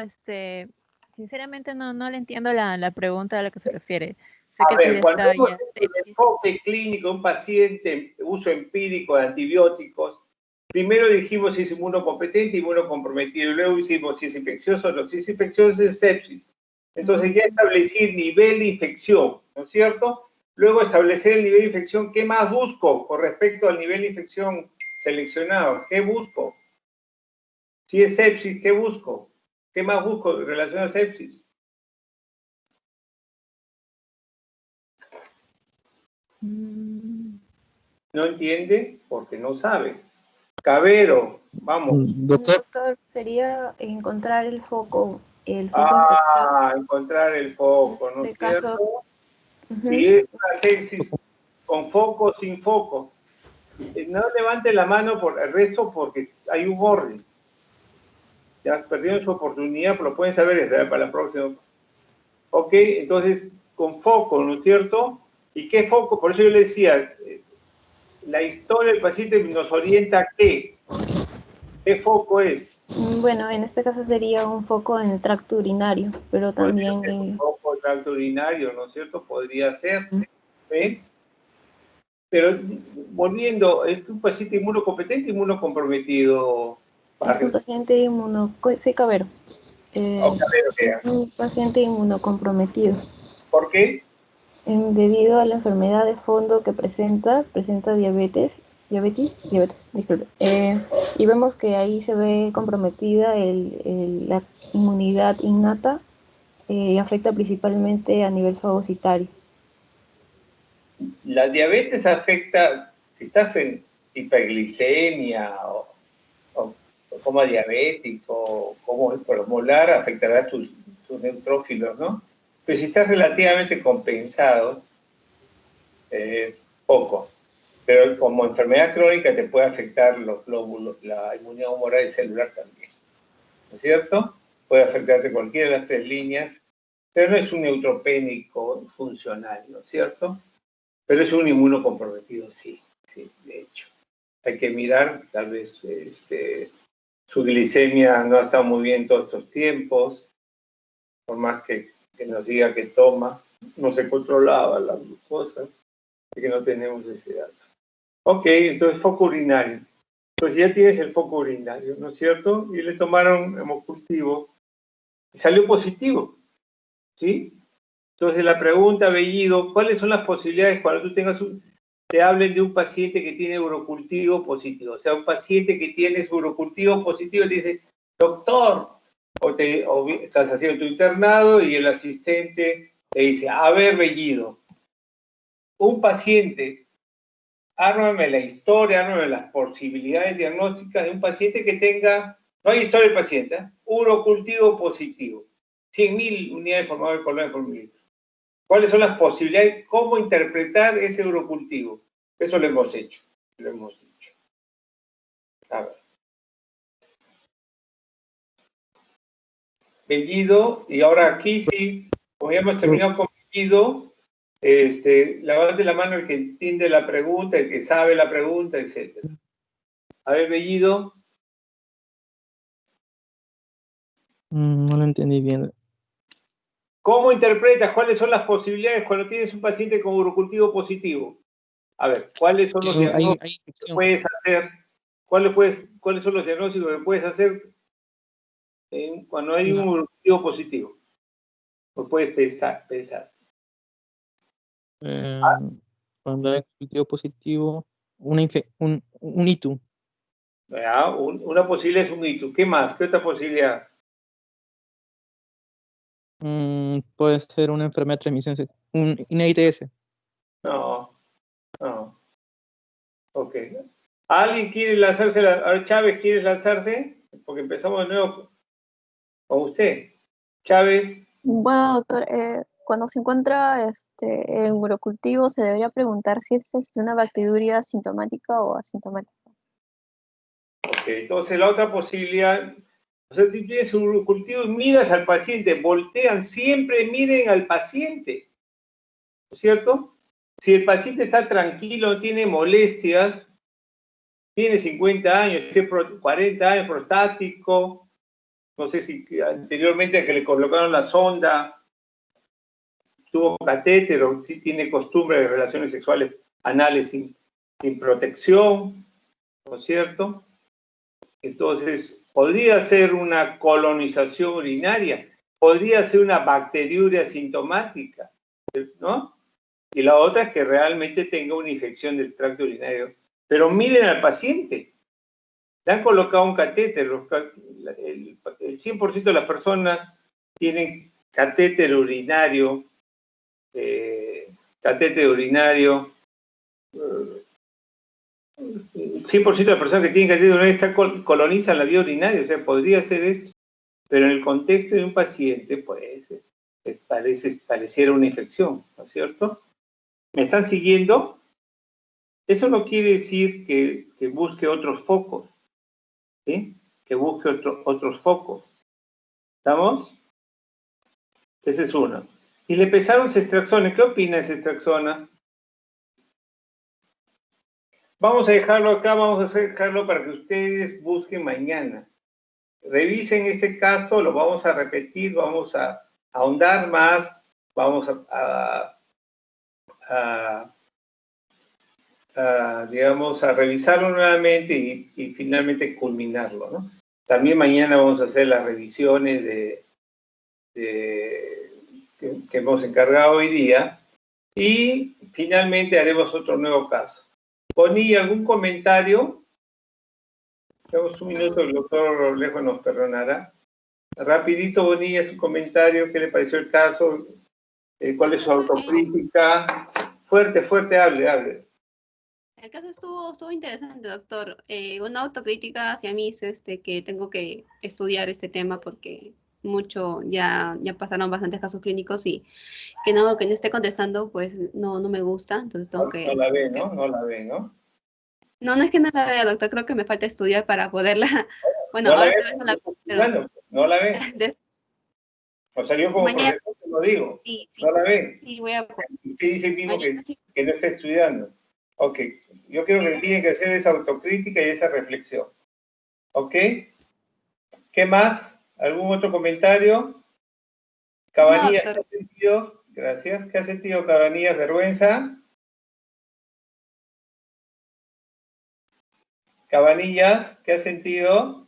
sinceramente no le entiendo la pregunta a la que se refiere. Sé A que ver, pues cuando está hemos ya hecho el enfoque clínico de un paciente, uso empírico de antibióticos, primero dijimos si es inmunocompetente, inmunocomprometido, y luego hicimos si es infeccioso o no. Si es infeccioso es sepsis. Entonces ya establecí el nivel de infección, ¿no es cierto? Luego establecer el nivel de infección, ¿qué más busco con respecto al nivel de infección seleccionado? ¿Qué busco? Si es sepsis, ¿qué busco? ¿Qué más busco en relación a sepsis? ¿No entiende? Porque no sabe. Cabero, vamos. Doctor, sería encontrar el foco infeccioso. Encontrar el foco, ¿no es cierto? Si es una sepsis con foco o sin foco, no levante la mano por el resto porque hay un orden. Ya perdieron su oportunidad, pero lo pueden saber para la próxima. Ok, entonces, con foco, ¿no es cierto? ¿Y qué foco? Por eso yo le decía, la historia del paciente nos orienta a qué. ¿Qué foco es? Bueno, en este caso sería un foco en el tracto urinario, pero también... Un foco tracto urinario, ¿no es cierto? Podría ser. ¿Sí? Pero volviendo, ¿es un paciente inmunocompetente o inmunocomprometido? Es un paciente cabero. Es un paciente inmunocomprometido. ¿Por qué? Debido a la enfermedad de fondo que presenta diabetes, disculpe. Y vemos que ahí se ve comprometida la inmunidad innata y afecta principalmente a nivel fagocitario. La diabetes afecta, si estás en hiperglicemia o coma diabético, como molar, afectará a tus neutrófilos, ¿no? Pero si estás relativamente compensado, poco. Pero como enfermedad crónica te puede afectar los glóbulos, la inmunidad humoral y celular también. ¿No es cierto? Puede afectarte cualquiera de las tres líneas, pero no es un neutropénico funcional, ¿no es cierto? Pero es un inmunocomprometido, sí, de hecho. Hay que mirar, tal vez su glicemia no ha estado muy bien todos estos tiempos, por más que nos diga que toma, no se controlaba la glucosa, así que no tenemos ese dato. Ok, entonces foco urinario. Entonces ya tienes el foco urinario, ¿no es cierto? Y le tomaron hemocultivo y salió positivo, ¿sí? Entonces la pregunta, Bellido, ¿cuáles son las posibilidades cuando tú tengas te hablen de un paciente que tiene urocultivo positivo? O sea, un paciente que tiene urocultivo positivo y te dice, doctor, o estás haciendo tu internado y el asistente te dice, a ver, Bellido, un paciente, ármame la historia, ármame las posibilidades diagnósticas de un paciente que tenga, no hay historia del paciente, urocultivo positivo, 100.000 unidades formadas de colonia por mililitro. ¿Cuáles son las posibilidades? ¿Cómo interpretar ese urocultivo? Eso lo hemos hecho. A ver. Bellido, y ahora aquí sí, como ya hemos terminado con Bellido, levante la mano el que entiende la pregunta, el que sabe la pregunta, etc. A ver, Bellido. No lo entendí bien. ¿Cómo interpretas? ¿Cuáles son las posibilidades cuando tienes un paciente con urocultivo positivo? A ver, ¿cuáles son los diagnósticos que puedes hacer? ¿Cuáles son los diagnósticos que puedes hacer cuando hay un urocultivo positivo? Lo puedes pensar. Cuando hay cultivo positivo, un ITU. Una posibilidad es un ITU. ¿Qué más? ¿Qué otra posibilidad? Puede ser una enfermedad de transmisión, una ITS. No. Ok. ¿Alguien quiere lanzarse? A ver, Chávez, ¿quieres lanzarse? Porque empezamos de nuevo con usted. Chávez. Bueno, doctor, cuando se encuentra el urocultivo, se debería preguntar si es una bacteriuria sintomática o asintomática. Ok, entonces la otra posibilidad, o sea, si tienes un urocultivo y miras al paciente, voltean, siempre miren al paciente, ¿no es cierto? Si el paciente está tranquilo, no tiene molestias, tiene 50 años, tiene 40 años, prostático, no sé si anteriormente a que le colocaron la sonda, tuvo catéter o si tiene costumbre de relaciones sexuales anales sin protección, ¿no es cierto? Entonces, podría ser una colonización urinaria, podría ser una bacteriuria sintomática, ¿no? Y la otra es que realmente tenga una infección del tracto urinario. Pero miren al paciente. Le han colocado un catéter. El 100% de las personas tienen catéter urinario. 100% de las personas que tienen catéter urinario colonizan la vía urinaria. O sea, podría ser esto. Pero en el contexto de un paciente, pues, pareciera una infección, ¿no es cierto? ¿Me están siguiendo? Eso no quiere decir que busque otros focos, ¿sí? Que busque otros focos. ¿Estamos? Ese es uno. Y le pesaron ceftriaxona. ¿Qué opina de ceftriaxona? Vamos a dejarlo acá, vamos a dejarlo para que ustedes busquen mañana. Revisen este caso, lo vamos a repetir, vamos a ahondar más, vamos digamos, a revisarlo nuevamente y finalmente culminarlo, ¿no? También mañana vamos a hacer las revisiones que hemos encargado hoy día y finalmente haremos otro nuevo caso. Bonilla, ¿algún comentario? Tenemos un minuto, el doctor Roblejo nos perdonará. Rapidito, Bonilla, su comentario, ¿qué le pareció el caso? ¿Cuál es su autocrítica? Fuerte, fuerte, hable. El caso estuvo interesante, doctor. Una autocrítica hacia mí es que tengo que estudiar este tema porque ya pasaron bastantes casos clínicos y que no esté contestando, pues no me gusta. Entonces tengo que... No la ve, ¿no? No la ve, ¿no? No es que no la vea, doctor, creo que me falta estudiar para poderla... Bueno, no ahora la tal vez no la veo. Bueno, no la ve. O sea, yo como mañana, profesor te lo digo. Sí, no la ve. Sí, voy a... Usted dice mismo sí. que no está estudiando. Ok, yo creo que tiene que hacer esa autocrítica y esa reflexión. ¿Ok? ¿Qué más? ¿Algún otro comentario? Cabanillas, ¿qué ha sentido? Gracias. ¿Qué ha sentido Cabanillas? ¿Vergüenza? Cabanillas, ¿qué ha sentido?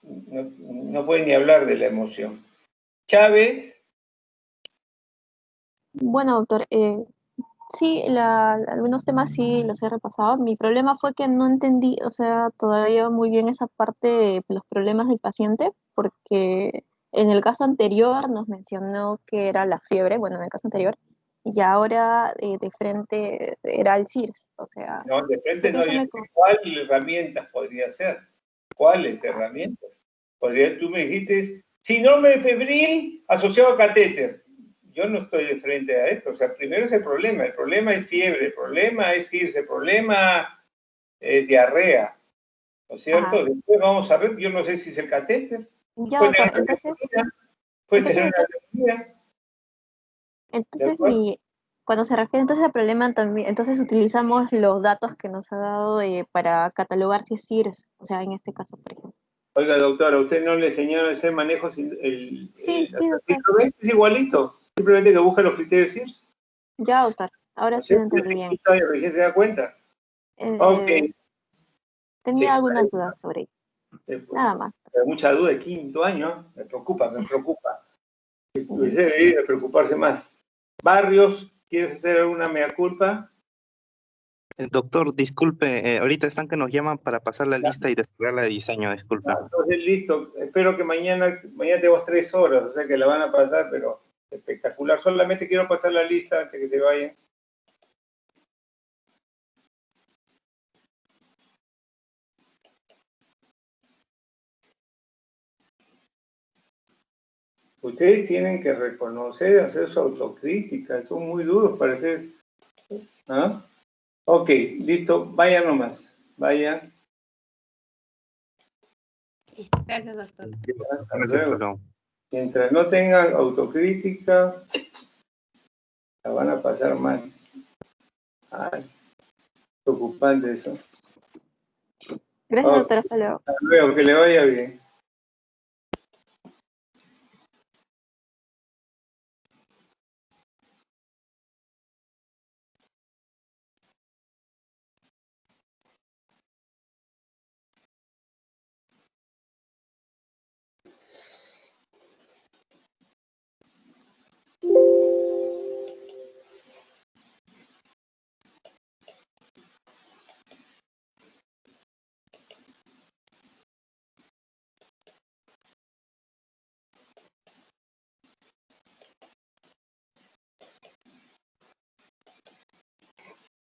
No puede ni hablar de la emoción. Chávez. Bueno, doctor, sí, algunos temas sí los he repasado. Mi problema fue que no entendí, o sea, todavía muy bien esa parte de los problemas del paciente, porque en el caso anterior nos mencionó que era la fiebre, bueno, en el caso anterior, y ahora de frente era el CIRS, o sea... No, de frente no, ¿cuáles herramientas podría ser? ¿Cuáles herramientas? Tú me dijiste, síndrome febril asociado a catéter. Yo no estoy de frente a esto. O sea, primero es el problema es fiebre, el problema es irse, el problema es diarrea, ¿no es cierto? Ajá. Después vamos a ver, yo no sé si es el catéter. Ya, doctor, entonces cuando se refiere entonces al problema también, entonces utilizamos los datos que nos ha dado para catalogar si es CIRS, o sea, en este caso, por ejemplo. Oiga, doctora, ¿usted no le enseñaron a hacer manejo sí, doctor. Es igualito, simplemente que busca los criterios CIRS. Ya, doctor, ahora sí lo entendí bien. Recién se da cuenta. Okay. Tenía algunas dudas sobre ello. Nada más. Mucha duda de quinto año, me preocupa. Usted debería preocuparse más. Barrios, ¿quieres hacer alguna mea culpa? Doctor, disculpe, ahorita están que nos llaman para pasar la lista y descargarla de diseño, disculpe. Entonces, listo. Espero que mañana tenemos 3 horas, o sea que la van a pasar, pero espectacular. Solamente quiero pasar la lista antes que se vayan. Ustedes tienen que reconocer, hacer su autocrítica. Son muy duros, parece. ¿Ah? Ok, listo. Vayan nomás. Vayan. Gracias, doctor. Gracias, doctor. Mientras no tengan autocrítica, la van a pasar mal. Ay, preocupante eso. Gracias, doctor. Hasta luego. Hasta luego, que le vaya bien.